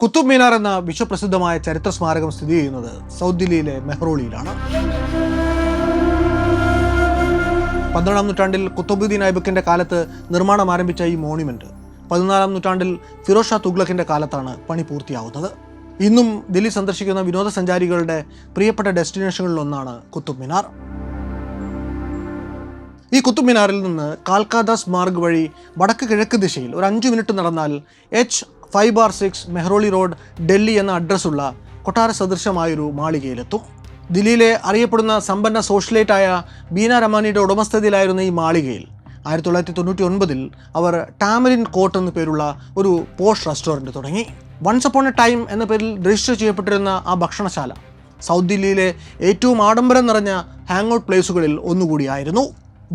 കുത്തുബ് മിനാർ എന്ന വിശ്വപ്രസിദ്ധമായ ചരിത്ര സ്മാരകം സ്ഥിതി ചെയ്യുന്നത് സൗത്ത് ദില്ലിയിലെ മെഹ്റോളിയിലാണ്. 12ാം നൂറ്റാണ്ടിൽ കുത്തുബുദ്ദീൻ ഐബക്കിന്റെ കാലത്ത് നിർമ്മാണം ആരംഭിച്ച ഈ മോണ്യുമെന്റ് 14ാം നൂറ്റാണ്ടിൽ ഫിറോസ് ഷാ തുഗ്ലക്കിന്റെ കാലത്താണ് പണി പൂർത്തിയാവുന്നത്. ഇന്നും ദില്ലി സന്ദർശിക്കുന്ന വിനോദസഞ്ചാരികളുടെ പ്രിയപ്പെട്ട ഡെസ്റ്റിനേഷനുകളിലൊന്നാണ് കുത്തുബ് മിനാർ. ഈ കുത്തുബ് മിനാറിൽ നിന്ന് കാൽക്കാദാസ് മാർഗ് വഴി വടക്ക് കിഴക്ക് ദിശയിൽ ഒരു 5 മിനിറ്റ് നടന്നാൽ H5/6 മെഹ്റോളി റോഡ്, ഡൽഹി എന്ന അഡ്രസ്സുള്ള കൊട്ടാര സദൃശമായൊരു മാളികയിലെത്തും. ദില്ലിയിലെ അറിയപ്പെടുന്ന സമ്പന്ന സോഷ്യലൈറ്റായ ബീന രമാനിയുടെ ഉടമസ്ഥതയിലായിരുന്ന ഈ മാളികയിൽ 1999 അവർ ടാമറിൻ കോട്ട് എന്ന പേരുള്ള ഒരു പോഷ് റെസ്റ്റോറൻറ്റ് തുടങ്ങി. വൺസ് അപ്പോൺ എ ടൈം എന്ന പേരിൽ രജിസ്റ്റർ ചെയ്യപ്പെട്ടിരുന്ന ആ ഭക്ഷണശാല സൗത്ത് ദില്ലിയിലെ ഏറ്റവും ആഡംബരം നിറഞ്ഞ ഹാങ് ഔട്ട് പ്ലേസുകളിൽ ഒന്നുകൂടിയായിരുന്നു.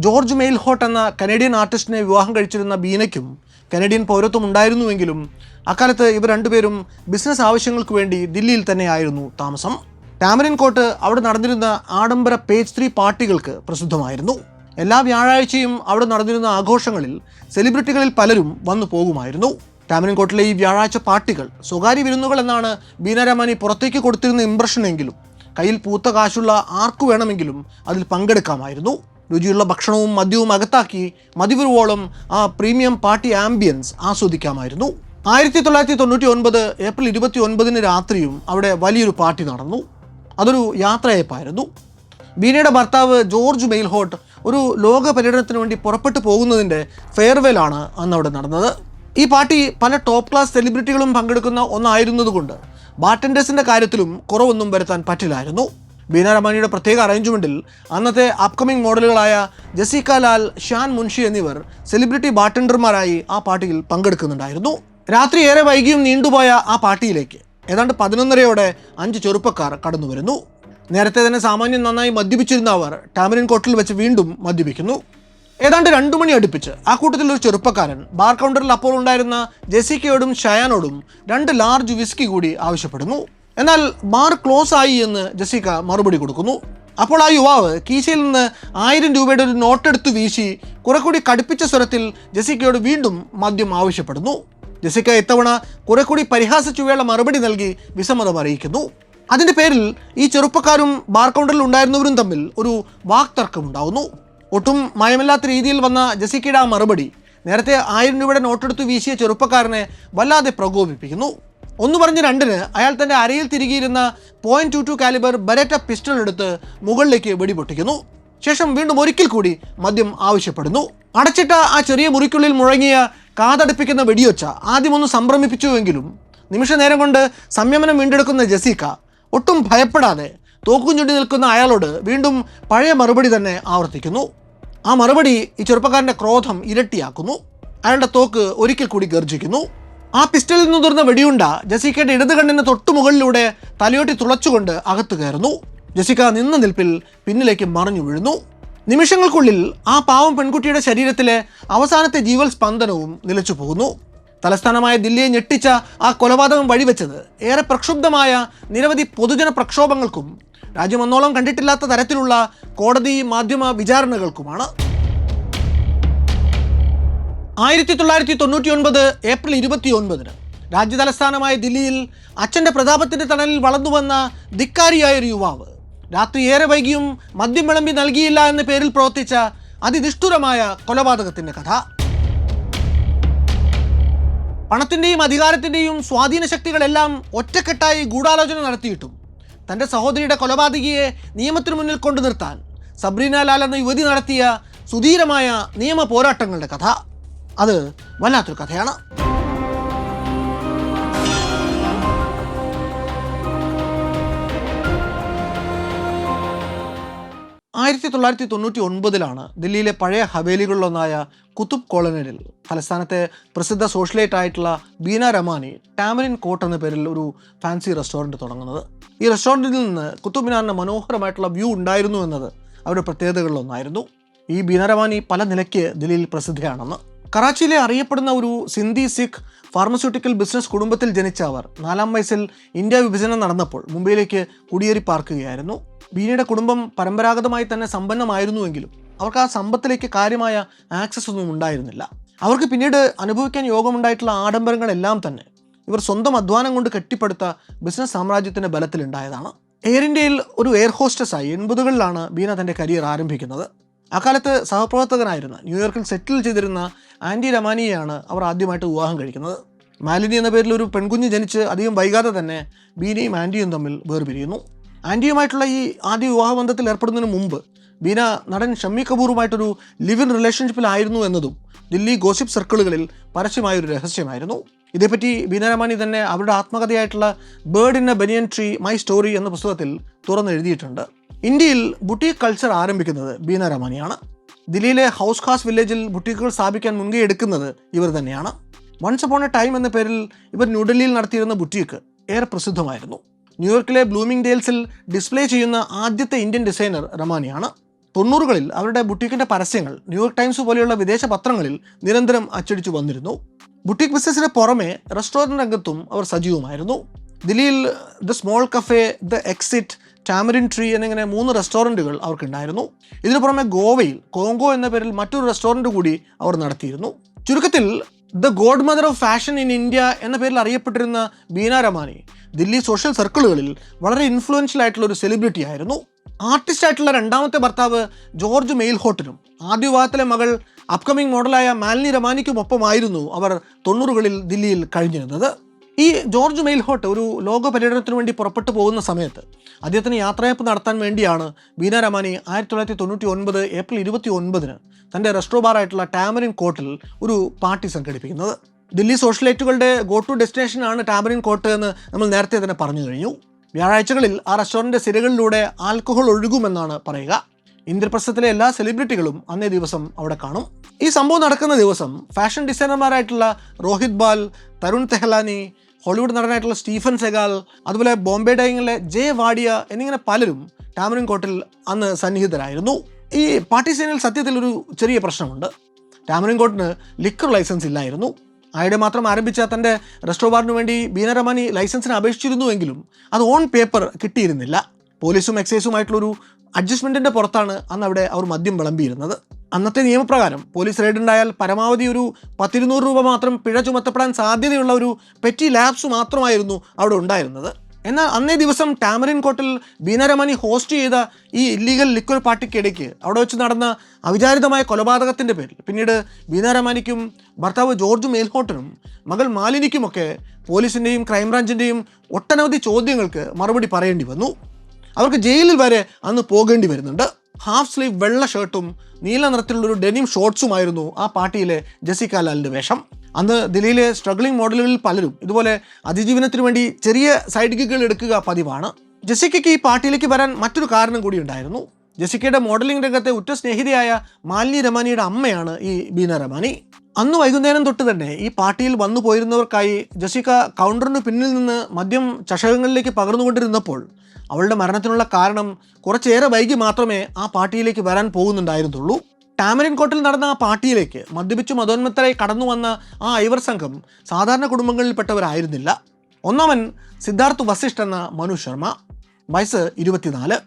ജോർജ് മെയിൽഹോട്ട് എന്ന കനേഡിയൻ ആർട്ടിസ്റ്റിനെ വിവാഹം കഴിച്ചിരുന്ന ബീനയ്ക്കും കനേഡിയൻ പൗരത്വം ഉണ്ടായിരുന്നുവെങ്കിലും അക്കാലത്ത് ഇവർ രണ്ടുപേരും ബിസിനസ് ആവശ്യങ്ങൾക്ക് വേണ്ടി ദില്ലിയിൽ തന്നെയായിരുന്നു താമസം. ടാമറിൻ കോട്ട് അവിടെ നടന്നിരുന്ന ആഡംബര പേജ് 3 പാർട്ടികൾക്ക് പ്രസിദ്ധമായിരുന്നു. എല്ലാ വ്യാഴാഴ്ചയും അവിടെ നടന്നിരുന്ന ആഘോഷങ്ങളിൽ സെലിബ്രിറ്റികളിൽ പലരും വന്നു പോകുമായിരുന്നു. ടാമറിൻ കോട്ടിലെ ഈ വ്യാഴാഴ്ച പാർട്ടികൾ സ്വകാര്യ വിരുന്നുകൾ എന്നാണ് ബീന രമാനി പുറത്തേക്ക് കൊടുത്തിരുന്ന ഇംപ്രഷനെങ്കിലും കയ്യിൽ പൂത്ത കാശുള്ള ആർക്കു വേണമെങ്കിലും അതിൽ പങ്കെടുക്കാമായിരുന്നു. രുചിയുള്ള ഭക്ഷണവും മദ്യവും അകത്താക്കി മതിവരുവോളം ആ പ്രീമിയം പാർട്ടി ആംബിയൻസ് ആസ്വദിക്കാമായിരുന്നു. 1999 ഏപ്രിൽ 29 രാത്രിയും അവിടെ വലിയൊരു പാർട്ടി നടന്നു. അതൊരു യാത്രയപ്പായിരുന്നു. ബീനയുടെ ഭർത്താവ് ജോർജ് മെയിൽഹോട്ട് ഒരു ലോക പര്യടനത്തിന് വേണ്ടി പുറപ്പെട്ടു പോകുന്നതിൻ്റെ ഫെയർവെലാണ് അന്ന് അവിടെ നടന്നത്. ഈ പാർട്ടി പല ടോപ്പ് ക്ലാസ് സെലിബ്രിറ്റികളും പങ്കെടുക്കുന്ന ഒന്നായിരുന്നതുകൊണ്ട് ബാർട്ടൻഡേഴ്സിൻ്റെ കാര്യത്തിലും കുറവൊന്നും വരുത്താൻ പറ്റില്ലായിരുന്നു. ബീന രമാനിയുടെ പ്രത്യേക അറേഞ്ച്മെൻറ്റിൽ അന്നത്തെ അപ്കമിംഗ് മോഡലുകളായ ജെസിക്ക ലാൽ, ഷാൻ മുൻഷി എന്നിവർ സെലിബ്രിറ്റി ബാർട്ടൻഡർമാരായി ആ പാർട്ടിയിൽ പങ്കെടുക്കുന്നുണ്ടായിരുന്നു. രാത്രി ഏറെ വൈകിയും നീണ്ടുപോയ ആ പാർട്ടിയിലേക്ക് ഏതാണ്ട് 11:30 5 ചെറുപ്പക്കാർ കടന്നു വരുന്നു. നേരത്തെ തന്നെ സാമാന്യം നന്നായി മദ്യപിച്ചിരുന്ന അവർ ടാമറിൻ കോട്ടിൽ വെച്ച് വീണ്ടും മദ്യപിക്കുന്നു. ഏതാണ്ട് 2 മണി അടുപ്പിച്ച് ആ കൂട്ടത്തിൽ ഒരു ചെറുപ്പക്കാരൻ ബാർ കൗണ്ടറിൽ അപ്പോൾ ഉണ്ടായിരുന്ന ജെസിക്കയോടും ഷയാനോടും 2 ലാർജ് വിസ്കി കൂടി ആവശ്യപ്പെടുന്നു. എന്നാൽ ബാർ ക്ലോസ് ആയി എന്ന് ജെസിക്ക മറുപടി കൊടുക്കുന്നു. അപ്പോൾ ആ യുവാവ് കീശയിൽ നിന്ന് 1000 രൂപയുടെ ഒരു നോട്ടെടുത്ത് വീശി കുറെ കൂടി കടുപ്പിച്ച സ്വരത്തിൽ ജെസിക്കയോട് വീണ്ടും മദ്യം ആവശ്യപ്പെടുന്നു. ജെസിക്ക ഇത്തവണ കുറെ കൂടി പരിഹാസച്ചുവയുള്ള മറുപടി നൽകി വിസമ്മതം അറിയിക്കുന്നു. അതിൻ്റെ പേരിൽ ഈ ചെറുപ്പക്കാരും ബാർ കൗണ്ടറിൽ ഉണ്ടായിരുന്നവരും തമ്മിൽ ഒരു വാക്തർക്കമുണ്ടാവുന്നു. ഒട്ടും മയമില്ലാത്ത രീതിയിൽ വന്ന ജെസിക്കയുടെ ആ മറുപടി നേരത്തെ 1000 രൂപയുടെ നോട്ടെടുത്ത് വീശിയ ചെറുപ്പക്കാരനെ വല്ലാതെ പ്രകോപിപ്പിക്കുന്നു. 1-2 അയാൾ തൻ്റെ അരയിൽ തിരികിയിരുന്ന .22 കാലിബർ ബെരറ്റ പിസ്റ്റൾ എടുത്ത് മുകളിലേക്ക് വെടിപൊട്ടിക്കുന്നു. ശേഷം വീണ്ടും ഒരിക്കൽ കൂടി മദ്യം ആവശ്യപ്പെടുന്നു. അടച്ചിട്ട ആ ചെറിയ മുറിക്കുള്ളിൽ മുഴങ്ങിയ കാതടുപ്പിക്കുന്ന വെടിയൊച്ച ആദ്യമൊന്ന് സംഭ്രമിപ്പിച്ചുവെങ്കിലും നിമിഷ നേരം കൊണ്ട് സംയമനം വീണ്ടെടുക്കുന്ന ജെസിക്ക ഒട്ടും ഭയപ്പെടാതെ തോക്കും ചുണ്ടി നിൽക്കുന്ന അയാളോട് വീണ്ടും പഴയ മറുപടി തന്നെ ആവർത്തിക്കുന്നു. ആ മറുപടി ഈ ചെറുപ്പക്കാരൻ്റെ ക്രോധം ഇരട്ടിയാക്കുന്നു. അയാളുടെ തോക്ക് ഒരിക്കൽ കൂടി ഗർജിക്കുന്നു. ആ പിസ്റ്റലിൽ നിന്ന് തുറന്ന വെടിയുണ്ട ജെസിക്കയുടെ ഇടത് കണ്ണിന് തൊട്ടു മുകളിലൂടെ തലയോട്ടി തുളച്ചുകൊണ്ട് അകത്ത് കയറുന്നു. ജെസിക്ക നിന്ന നിൽപ്പിൽ പിന്നിലേക്ക് മറിഞ്ഞു വീഴുന്നു. നിമിഷങ്ങൾക്കുള്ളിൽ ആ പാവം പെൺകുട്ടിയുടെ ശരീരത്തിലെ അവസാനത്തെ ജീവൽ സ്പന്ദനവും നിലച്ചു പോകുന്നു. തലസ്ഥാനമായ ദില്ലിയെ ഞെട്ടിച്ച ആ കൊലപാതകം വഴിവെച്ചത് ഏറെ പ്രക്ഷുബ്ധമായ നിരവധി പൊതുജന പ്രക്ഷോഭങ്ങൾക്കും രാജ്യമൊന്നോളം കണ്ടിട്ടില്ലാത്ത തരത്തിലുള്ള കോടതി മാധ്യമ വിചാരണകൾക്കുമാണ്. 1999 ഏപ്രിൽ 29 രാജ്യതലസ്ഥാനമായ ദില്ലിയിൽ അച്ഛൻ്റെ പ്രതാപത്തിൻ്റെ തണലിൽ വളർന്നു വന്ന ധിക്കാരിയായൊരു യുവാവ് രാത്രി ഏറെ വൈകിയും മദ്യം വിളമ്പി നൽകിയില്ല എന്ന പേരിൽ പ്രവർത്തിച്ച അതിനിഷ്ഠുരമായ കൊലപാതകത്തിൻ്റെ കഥ. പണത്തിൻ്റെയും അധികാരത്തിൻ്റെയും സ്വാധീന ശക്തികളെല്ലാം ഒറ്റക്കെട്ടായി ഗൂഢാലോചന നടത്തിയിട്ടും തൻ്റെ സഹോദരിയുടെ കൊലപാതകിയെ നിയമത്തിനു മുന്നിൽ കൊണ്ടു നിർത്താൻ സബ്രീന ലാൽ എന്ന യുവതി നടത്തിയ സുധീരമായ നിയമ പോരാട്ടങ്ങളുടെ കഥ. അത് വല്ലാത്തൊരു കഥയാണ്. 1999 ദില്ലിയിലെ പഴയ ഹവേലികളിലൊന്നായ കുത്തുബ് കോളനിയിൽ തലസ്ഥാനത്തെ പ്രസിദ്ധ സോഷ്യലൈറ്റ് ആയിട്ടുള്ള ബീന രമാനി ടാമറിൻ കോട്ട് എന്ന പേരിൽ ഒരു ഫാൻസി റെസ്റ്റോറൻറ്റ് തുടങ്ങുന്നത്. ഈ റെസ്റ്റോറൻറ്റിൽ നിന്ന് കുത്തുബ് മിനാറിന് മനോഹരമായിട്ടുള്ള വ്യൂ ഉണ്ടായിരുന്നു എന്നത് അവരുടെ പ്രത്യേകതകളിലൊന്നായിരുന്നു. ഈ ബീന രമാനി പല നിലയ്ക്ക് ദില്ലിയിൽ പ്രസിദ്ധയാണെന്ന്. കറാച്ചിയിലെ അറിയപ്പെടുന്ന ഒരു സിന്ധി സിഖ് ഫാർമസ്യൂട്ടിക്കൽ ബിസിനസ് കുടുംബത്തിൽ ജനിച്ച അവർ 4ാം വയസ്സിൽ ഇന്ത്യ വിഭജനം നടന്നപ്പോൾ മുംബൈയിലേക്ക് കുടിയേറി പാർക്കുകയായിരുന്നു. ബീനയുടെ കുടുംബം പരമ്പരാഗതമായി തന്നെ സമ്പന്നമായിരുന്നുവെങ്കിലും അവർക്ക് ആ സമ്പത്തിലേക്ക് കാര്യമായ ആക്സസ് ഒന്നും ഉണ്ടായിരുന്നില്ല. അവർക്ക് പിന്നീട് അനുഭവിക്കാൻ യോഗമുണ്ടായിട്ടുള്ള ആഡംബരങ്ങളെല്ലാം തന്നെ ഇവർ സ്വന്തം അധ്വാനം കൊണ്ട് കെട്ടിപ്പടുത്ത ബിസിനസ് സാമ്രാജ്യത്തിൻ്റെ ബലത്തിലുണ്ടായതാണ്. എയർ ഇന്ത്യയിൽ ഒരു എയർ ഹോസ്റ്റസായി 80കളിലാണ് ബീന തൻ്റെ കരിയർ ആരംഭിക്കുന്നത്. അക്കാലത്ത് സഹപ്രവർത്തകനായിരുന്ന ന്യൂയോർക്കിൽ സെറ്റിൽ ചെയ്തിരുന്ന ആൻറ്റി രമാനിയെയാണ് അവർ ആദ്യമായിട്ട് വിവാഹം കഴിക്കുന്നത്. മാലിനി എന്ന പേരിൽ ഒരു പെൺകുഞ്ഞ് ജനിച്ച് അധികം വൈകാതെ തന്നെ ബീനയും ആൻറ്റിയും തമ്മിൽ വേർപിരിയുന്നു. ആൻറ്റിയുമായിട്ടുള്ള ഈ ആദ്യ വിവാഹബന്ധത്തിൽ ഏർപ്പെടുന്നതിന് മുമ്പ് ബീന നടൻ ഷമ്മി കപൂറുമായിട്ടൊരു ലിവ് ഇൻ റിലേഷൻഷിപ്പിലായിരുന്നു എന്നതും ദില്ലി ഗോസിപ്പ് സർക്കിളുകളിൽ പരസ്യമായൊരു രഹസ്യമായിരുന്നു. ഇതേപ്പറ്റി ബീന രമാനി തന്നെ അവരുടെ ആത്മകഥയായിട്ടുള്ള bird in a banyan tree my story എന്ന പുസ്തകത്തിൽ തുറന്നെഴുതിയിട്ടുണ്ട്. ഇന്ത്യയിൽ ബുട്ടീക്ക് കൾച്ചർ ആരംഭിക്കുന്നത് ബീന രമാനിയാണ്. ദില്ലിയിലെ ഹൗസ് ഖാസ് വില്ലേജിൽ ബുട്ടീക്കുകൾ സ്ഥാപിക്കാൻ മുൻകൈ എടുക്കുന്നത് ഇവർ തന്നെയാണ്. വൺസ് അപ്പോൺ എ ടൈം എന്ന പേരിൽ ഇവർ ന്യൂഡൽഹിയിൽ നടത്തിയിരുന്ന ബുട്ടീക്ക് ഏറെ പ്രസിദ്ധമായിരുന്നു. ന്യൂയോർക്കിലെ ബ്ലൂമിംഗ് ഡേൽസിൽ ഡിസ്പ്ലേ ചെയ്യുന്ന ആദ്യത്തെ ഇന്ത്യൻ ഡിസൈനർ രമാനിയാണ്. 90കളിൽ അവരുടെ ബുട്ടീക്കിൻ്റെ പരസ്യങ്ങൾ ന്യൂയോർക്ക് ടൈംസ് പോലെയുള്ള വിദേശ പത്രങ്ങളിൽ നിരന്തരം അച്ചടിച്ചു വന്നിരുന്നു. ബുട്ടീക്ക് ബിസിനസ്സിന് പുറമെ റെസ്റ്റോറൻറ്റ് രംഗത്തും അവർ സജീവമായിരുന്നു. ദില്ലിയിൽ the small cafe, the exit, tamarind tree എന്നിങ്ങനെ 3 റെസ്റ്റോറൻറ്റുകൾ അവർക്കുണ്ടായിരുന്നു. ഇതിനു പുറമെ ഗോവയിൽ കോങ്കോ എന്ന പേരിൽ മറ്റൊരു റെസ്റ്റോറൻറ്റ് കൂടി അവർ നടത്തിയിരുന്നു. ചുരുക്കത്തിൽ the God mother of fashion in India എന്ന പേരിൽ അറിയപ്പെട്ടിരുന്ന ബീന രമാനി ദില്ലി സോഷ്യൽ സർക്കിളുകളിൽ വളരെ ഇൻഫ്ലുവൻഷ്യൽ ആയിട്ടുള്ള ഒരു സെലിബ്രിറ്റി ആയിരുന്നു. ആർട്ടിസ്റ്റ് ആയിട്ടുള്ള രണ്ടാമത്തെ ഭർത്താവ് ജോർജ് മെയിൽഹോട്ടനും ആദ്യ വിവാഹത്തിലെ മകൾ അപ്കമിംഗ് മോഡലായ മാലിനി രമാനിക്കുമൊപ്പമായിരുന്നു അവർ 90കളിൽ ദില്ലിയിൽ കഴിഞ്ഞിരുന്നത്. ഈ ജോർജ് മെയിൽഹോട്ട് ഒരു ലോക പര്യടനത്തിന് വേണ്ടി പുറപ്പെട്ടു പോകുന്ന സമയത്ത് അദ്ദേഹത്തിന് യാത്രയപ്പ് നടത്താൻ വേണ്ടിയാണ് ബീന രമാനി 1999 ഏപ്രിൽ 29 തൻ്റെ റെസ്റ്റോ ബാറായിട്ടുള്ള ടാമറിൻ കോർട്ടിൽ ഒരു പാർട്ടി സംഘടിപ്പിക്കുന്നത്. ദില്ലി സോഷ്യലൈറ്റുകളുടെ ഗോ ടു ഡെസ്റ്റിനേഷനാണ് ടാമറിൻ കോർട്ട് എന്ന് നമ്മൾ നേരത്തെ തന്നെ പറഞ്ഞു കഴിഞ്ഞു. വ്യാഴാഴ്ചകളിൽ ആ റെസ്റ്റോറൻറ്റ് സിരകളിലൂടെ ആൽക്കഹോൾ ഒഴുകുമെന്നാണ് പറയുക. ഇന്ദ്രപ്രസ്ഥത്തിലെ എല്ലാ സെലിബ്രിറ്റികളും അന്നേ ദിവസം അവിടെ കാണും. ഈ സംഭവം നടക്കുന്ന ദിവസം ഫാഷൻ ഡിസൈനർമാരായിട്ടുള്ള രോഹിത് ബാൽ, തരുൺ തെഹ്ലാനി, ഹോളിവുഡ് നടനായിട്ടുള്ള സ്റ്റീഫൻ സെഗാൽ, അതുപോലെ ബോംബെ ഡൈങ്ങിലെ ജെ വാഡിയ എന്നിങ്ങനെ പലരും ടാമറിൻ കോർട്ടിൽ അന്ന് സന്നിഹിതരായിരുന്നു. ഈ പാർട്ടി സീനിൽ സത്യത്തിൽ ഒരു ചെറിയ പ്രശ്നമുണ്ട്. ടാമറിൻ കോർട്ടിന് ലിക്കർ ലൈസൻസ് ഇല്ലായിരുന്നു. ആയിടെ മാത്രം ആരംഭിച്ച തൻ്റെ റെസ്റ്റോ ബാറിന് വേണ്ടി ബീന രമാനി ലൈസൻസിന് അപേക്ഷിച്ചിരുന്നുവെങ്കിലും അത് ഓൺ പേപ്പർ കിട്ടിയിരുന്നില്ല. പോലീസും എക്സൈസുമായിട്ടുള്ളൊരു അഡ്ജസ്റ്റ്മെൻറ്റിൻ്റെ പുറത്താണ് അന്ന് അവിടെ അവർ മദ്യം വിളമ്പിയിരുന്നത്. അന്നത്തെ നിയമപ്രകാരം പോലീസ് റെയ്ഡുണ്ടായാൽ പരമാവധി ഒരു 10-200 രൂപ മാത്രം പിഴ ചുമത്തപ്പെടാൻ സാധ്യതയുള്ള ഒരു പെറ്റി ലാബ്സ് മാത്രമായിരുന്നു അവിടെ ഉണ്ടായിരുന്നത്. എന്നാൽ അന്നേ ദിവസം ടാമറിൻ കോർട്ടിൽ ബീന രമാനി ഹോസ്റ്റ് ചെയ്ത ഈ ഇല്ലീഗൽ ലിക്വർ പാർട്ടിക്കിടയ്ക്ക് അവിടെ വെച്ച് നടന്ന അവിചാരിതമായ കൊലപാതകത്തിൻ്റെ പേരിൽ പിന്നീട് ബീന രമാനിക്കും ഭർത്താവ് ജോർജ് മെയിൽഹോട്ടനും മകൾ മാലിനിക്കുമൊക്കെ പോലീസിൻ്റെയും ക്രൈംബ്രാഞ്ചിൻ്റെയും ഒട്ടനവധി ചോദ്യങ്ങൾക്ക് മറുപടി പറയേണ്ടി വന്നു. അവർക്ക് ജയിലിൽ വരെ അന്ന് പോകേണ്ടി വരുന്നുണ്ട്. ഹാഫ് സ്ലീവ് വെള്ള ഷർട്ടും നീല നിറത്തിലുള്ളൊരു ഡെനിം ഷോർട്സുമായിരുന്നു ആ പാർട്ടിയിലെ ജെസിക്ക ലാലിൻ്റെ വേഷം. അന്ന് ദില്ലിയിലെ സ്ട്രഗ്ലിംഗ് മോഡലുകളിൽ പലരും ഇതുപോലെ അതിജീവനത്തിന് വേണ്ടി ചെറിയ സൈഡ് ഗിഗുകൾ എടുക്കുക പതിവാണ്. ജെസിക്കയ്ക്ക് ഈ പാർട്ടിയിലേക്ക് വരാൻ മറ്റൊരു കാരണം കൂടി ഉണ്ടായിരുന്നു. ജെസിക്കയുടെ മോഡലിംഗ് രംഗത്തെ ഉറ്റ സ്നേഹിതയായ മാലിനി രമാനിയുടെ അമ്മയാണ് ഈ ബീന രമാനി. അന്ന് വൈകുന്നേരം തൊട്ട് തന്നെ ഈ പാർട്ടിയിൽ വന്നു പോയിരുന്നവർക്കായി ജെസിക്ക കൗണ്ടറിന് പിന്നിൽ നിന്ന് മദ്യം ചഷകങ്ങളിലേക്ക് പകർന്നുകൊണ്ടിരുന്നപ്പോൾ അവളുടെ മരണത്തിനുള്ള കാരണം കുറച്ചേറെ വൈകി മാത്രമേ ആ പാർട്ടിയിലേക്ക് വരാൻ പോകുന്നുണ്ടായിരുന്നുള്ളൂ. ടാമറിൻ കോർട്ടിൽ നടന്ന ആ പാർട്ടിയിലേക്ക് മദ്യപിച്ചു മതോന്മത്തരായി കടന്നു വന്ന ആ ഐവർ സംഘം സാധാരണ കുടുംബങ്ങളിൽപ്പെട്ടവരായിരുന്നില്ല. ഒന്നാമൻ സിദ്ധാർത്ഥ് വസിഷ്ഠ് എന്ന മനു ശർമ്മ, വയസ്സ് 24,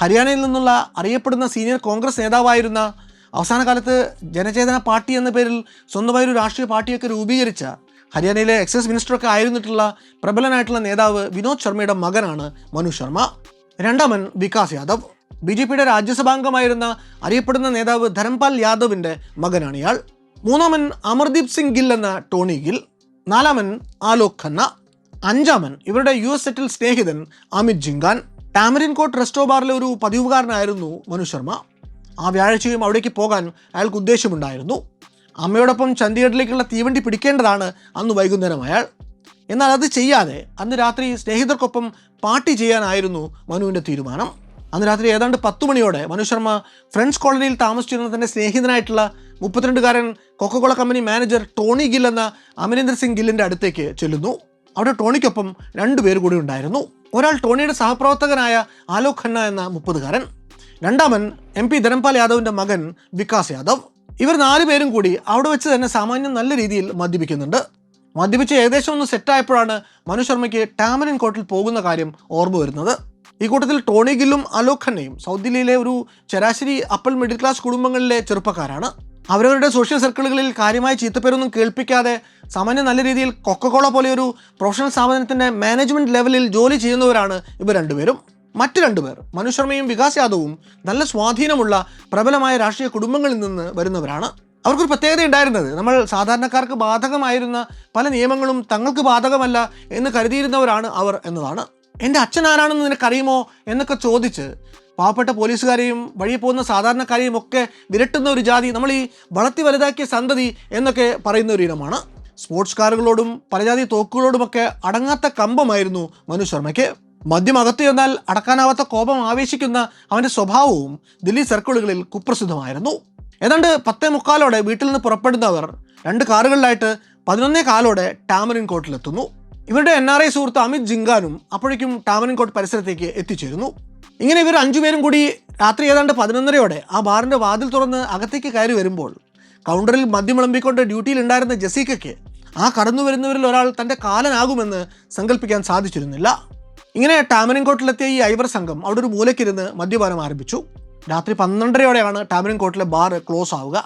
ഹരിയാനയിൽ നിന്നുള്ള അറിയപ്പെടുന്ന സീനിയർ കോൺഗ്രസ് നേതാവായിരുന്ന, അവസാന കാലത്ത് ജനചേതന പാർട്ടി എന്ന പേരിൽ സ്വന്തമായൊരു രാഷ്ട്രീയ പാർട്ടിയൊക്കെ രൂപീകരിച്ച ഹരിയാനയിലെ എക്സൈസ് മിനിസ്റ്ററൊക്കെ ആയിരുന്നിട്ടുള്ള പ്രബലനായിട്ടുള്ള നേതാവ് വിനോദ് ശർമ്മയുടെ മകനാണ് മനു ശർമ്മ. രണ്ടാമൻ വികാസ് യാദവ്, BJPയുടെ രാജ്യസഭാംഗമായിരുന്ന അറിയപ്പെടുന്ന നേതാവ് ധരംപാൽ യാദവിൻ്റെ മകനാണ് ഇയാൾ. മൂന്നാമൻ അമർദീപ് സിംഗ് ഗിൽ എന്ന ടോണി ഗിൽ. നാലാമൻ ആലോക് ഖന്ന. അഞ്ചാമൻ ഇവരുടെ US സെറ്റിൽ സ്നേഹിതൻ Amit Jhingan. Tamarind court resto ബാറിലെ ഒരു പതിവുകാരനായിരുന്നു മനു ശർമ്മ. ആ വ്യാഴാഴ്ചയും അവിടേക്ക് പോകാൻ അയാൾക്ക് ഉദ്ദേശമുണ്ടായിരുന്നു. അമ്മയോടൊപ്പം ചണ്ഡീഗഡിലേക്കുള്ള തീവണ്ടി പിടിക്കേണ്ടതാണ് അന്ന് വൈകുന്നേരം അയാൾ. എന്നാൽ അത് ചെയ്യാതെ അന്ന് രാത്രി സ്നേഹിതർക്കൊപ്പം പാർട്ടി ചെയ്യാനായിരുന്നു മനുവിൻ്റെ തീരുമാനം. അന്ന് രാത്രി ഏതാണ്ട് 10 മണിയോടെ മനു ശർമ്മ ഫ്രണ്ട്സ് കോളനിയിൽ താമസിച്ചിരുന്ന തൻ്റെ സ്നേഹിതനായിട്ടുള്ള 32-കാരൻ Coca Cola company manager Tony Gill എന്ന അമരീന്ദർ സിംഗ് ഗില്ലിൻ്റെ അടുത്തേക്ക് ചെല്ലുന്നു. അവിടെ ടോണിക്കൊപ്പം 2 പേർ കൂടി ഉണ്ടായിരുന്നു. ഒരാൾ ടോണിയുടെ സഹപ്രവർത്തകനായ ആലോക് ഖന്ന എന്ന 30-കാരൻ, രണ്ടാമൻ MP ധരംപാൽ യാദവിൻ്റെ മകൻ വികാസ് യാദവ്. ഇവർ 4 പേരും കൂടി അവിടെ വെച്ച് തന്നെ സാമാന്യം നല്ല രീതിയിൽ മദ്യപിക്കുന്നുണ്ട്. മദ്യപിച്ച് ഏകദേശം ഒന്ന് സെറ്റായപ്പോഴാണ് മനു ശർമ്മയ്ക്ക് ടാമറിൻ കോർട്ടിൽ പോകുന്ന കാര്യം ഓർമ്മ വരുന്നത്. ഈ കൂട്ടത്തിൽ ടോണി ഗില്ലും ആലോക് ഖന്നയും സൗത്ത് ദില്ലിയിലെ ഒരു ശരാശരി അപ്പർ മിഡിൽ ക്ലാസ് കുടുംബങ്ങളിലെ ചെറുപ്പക്കാരാണ്. അവരവരുടെ സോഷ്യൽ സർക്കിളുകളിൽ കാര്യമായ ചീത്തപ്പേരൊന്നും കേൾപ്പിക്കാതെ സാമാന്യം നല്ല രീതിയിൽ കൊക്കക്കോള പോലെയൊരു പ്രൊഫഷണൽ സ്ഥാപനത്തിൻ്റെ മാനേജ്മെൻറ്റ് ലെവലിൽ ജോലി ചെയ്യുന്നവരാണ് ഇവർ രണ്ടുപേരും. മറ്റ് രണ്ടുപേർ മനു ശർമ്മയും വികാസ് യാദവും നല്ല സ്വാധീനമുള്ള പ്രബലമായ രാഷ്ട്രീയ കുടുംബങ്ങളിൽ നിന്ന് വരുന്നവരാണ്. അവർക്കൊരു പ്രത്യേകത ഉണ്ടായിരുന്നത്, നമ്മൾ സാധാരണക്കാർക്ക് ബാധകമായിരുന്ന പല നിയമങ്ങളും തങ്ങൾക്ക് ബാധകമല്ല എന്ന് കരുതിയിരുന്നവരാണ് അവർ എന്നതാണ്. എൻ്റെ അച്ഛൻ ആരാണെന്ന് നിനക്കറിയുമോ എന്നൊക്കെ ചോദിച്ച് പാവപ്പെട്ട പോലീസുകാരെയും വഴി പോകുന്ന സാധാരണക്കാരെയും ഒക്കെ വിരട്ടുന്ന ഒരു ജാതി, നമ്മൾ ഈ വളർത്തി വലുതാക്കിയ സന്തതി എന്നൊക്കെ പറയുന്ന ഒരു ഇനമാണ്. സ്പോർട്സ് കാറുകളോടും പലജാതി തോക്കുകളോടുമൊക്കെ അടങ്ങാത്ത കമ്പമായിരുന്നു മനു ശർമ്മയ്ക്ക്. മദ്യം അകത്ത് ചെന്നാൽ അടക്കാനാവാത്ത കോപം ആവേശിക്കുന്ന അവൻ്റെ സ്വഭാവവും ദില്ലി സർക്കിളുകളിൽ കുപ്രസിദ്ധമായിരുന്നു. ഏതാണ്ട് 10:45 വീട്ടിൽ നിന്ന് പുറപ്പെടുന്നവർ 2 കാറുകളിലായിട്ട് 11:15 ടാമറിൻ കോട്ടിലെത്തുന്നു. ഇവരുടെ NRI സുഹൃത്ത് അമിത് ജിങ്കാനും അപ്പോഴേക്കും ടാമറിൻ കോട്ട് പരിസരത്തേക്ക് എത്തിച്ചേരുന്നു. ഇങ്ങനെ ഇവർ 5 പേരും കൂടി രാത്രി ഏതാണ്ട് 11:30 ആ ബാറിൻ്റെ വാതിൽ തുറന്ന് അകത്തേക്ക് കയറി വരുമ്പോൾ കൗണ്ടറിൽ മദ്യം വിളമ്പിക്കൊണ്ട് ഡ്യൂട്ടിയിലുണ്ടായിരുന്ന ജസീക്കയ്ക്ക് ആ കടന്നു വരുന്നവരിൽ ഒരാൾ തൻ്റെ കാലനാകുമെന്ന് സങ്കല്പിക്കാൻ സാധിച്ചിരുന്നില്ല. ഇങ്ങനെ ടാമറിൻ കോട്ടിലെത്തിയ ഈ ഐവർ സംഘം അവിടെ ഒരു മൂലയ്ക്കിരുന്ന് മദ്യപാനം ആരംഭിച്ചു. രാത്രി 12:30 ടാമറിൻ കോട്ടിലെ ബാർ ക്ലോസ് ആവുക.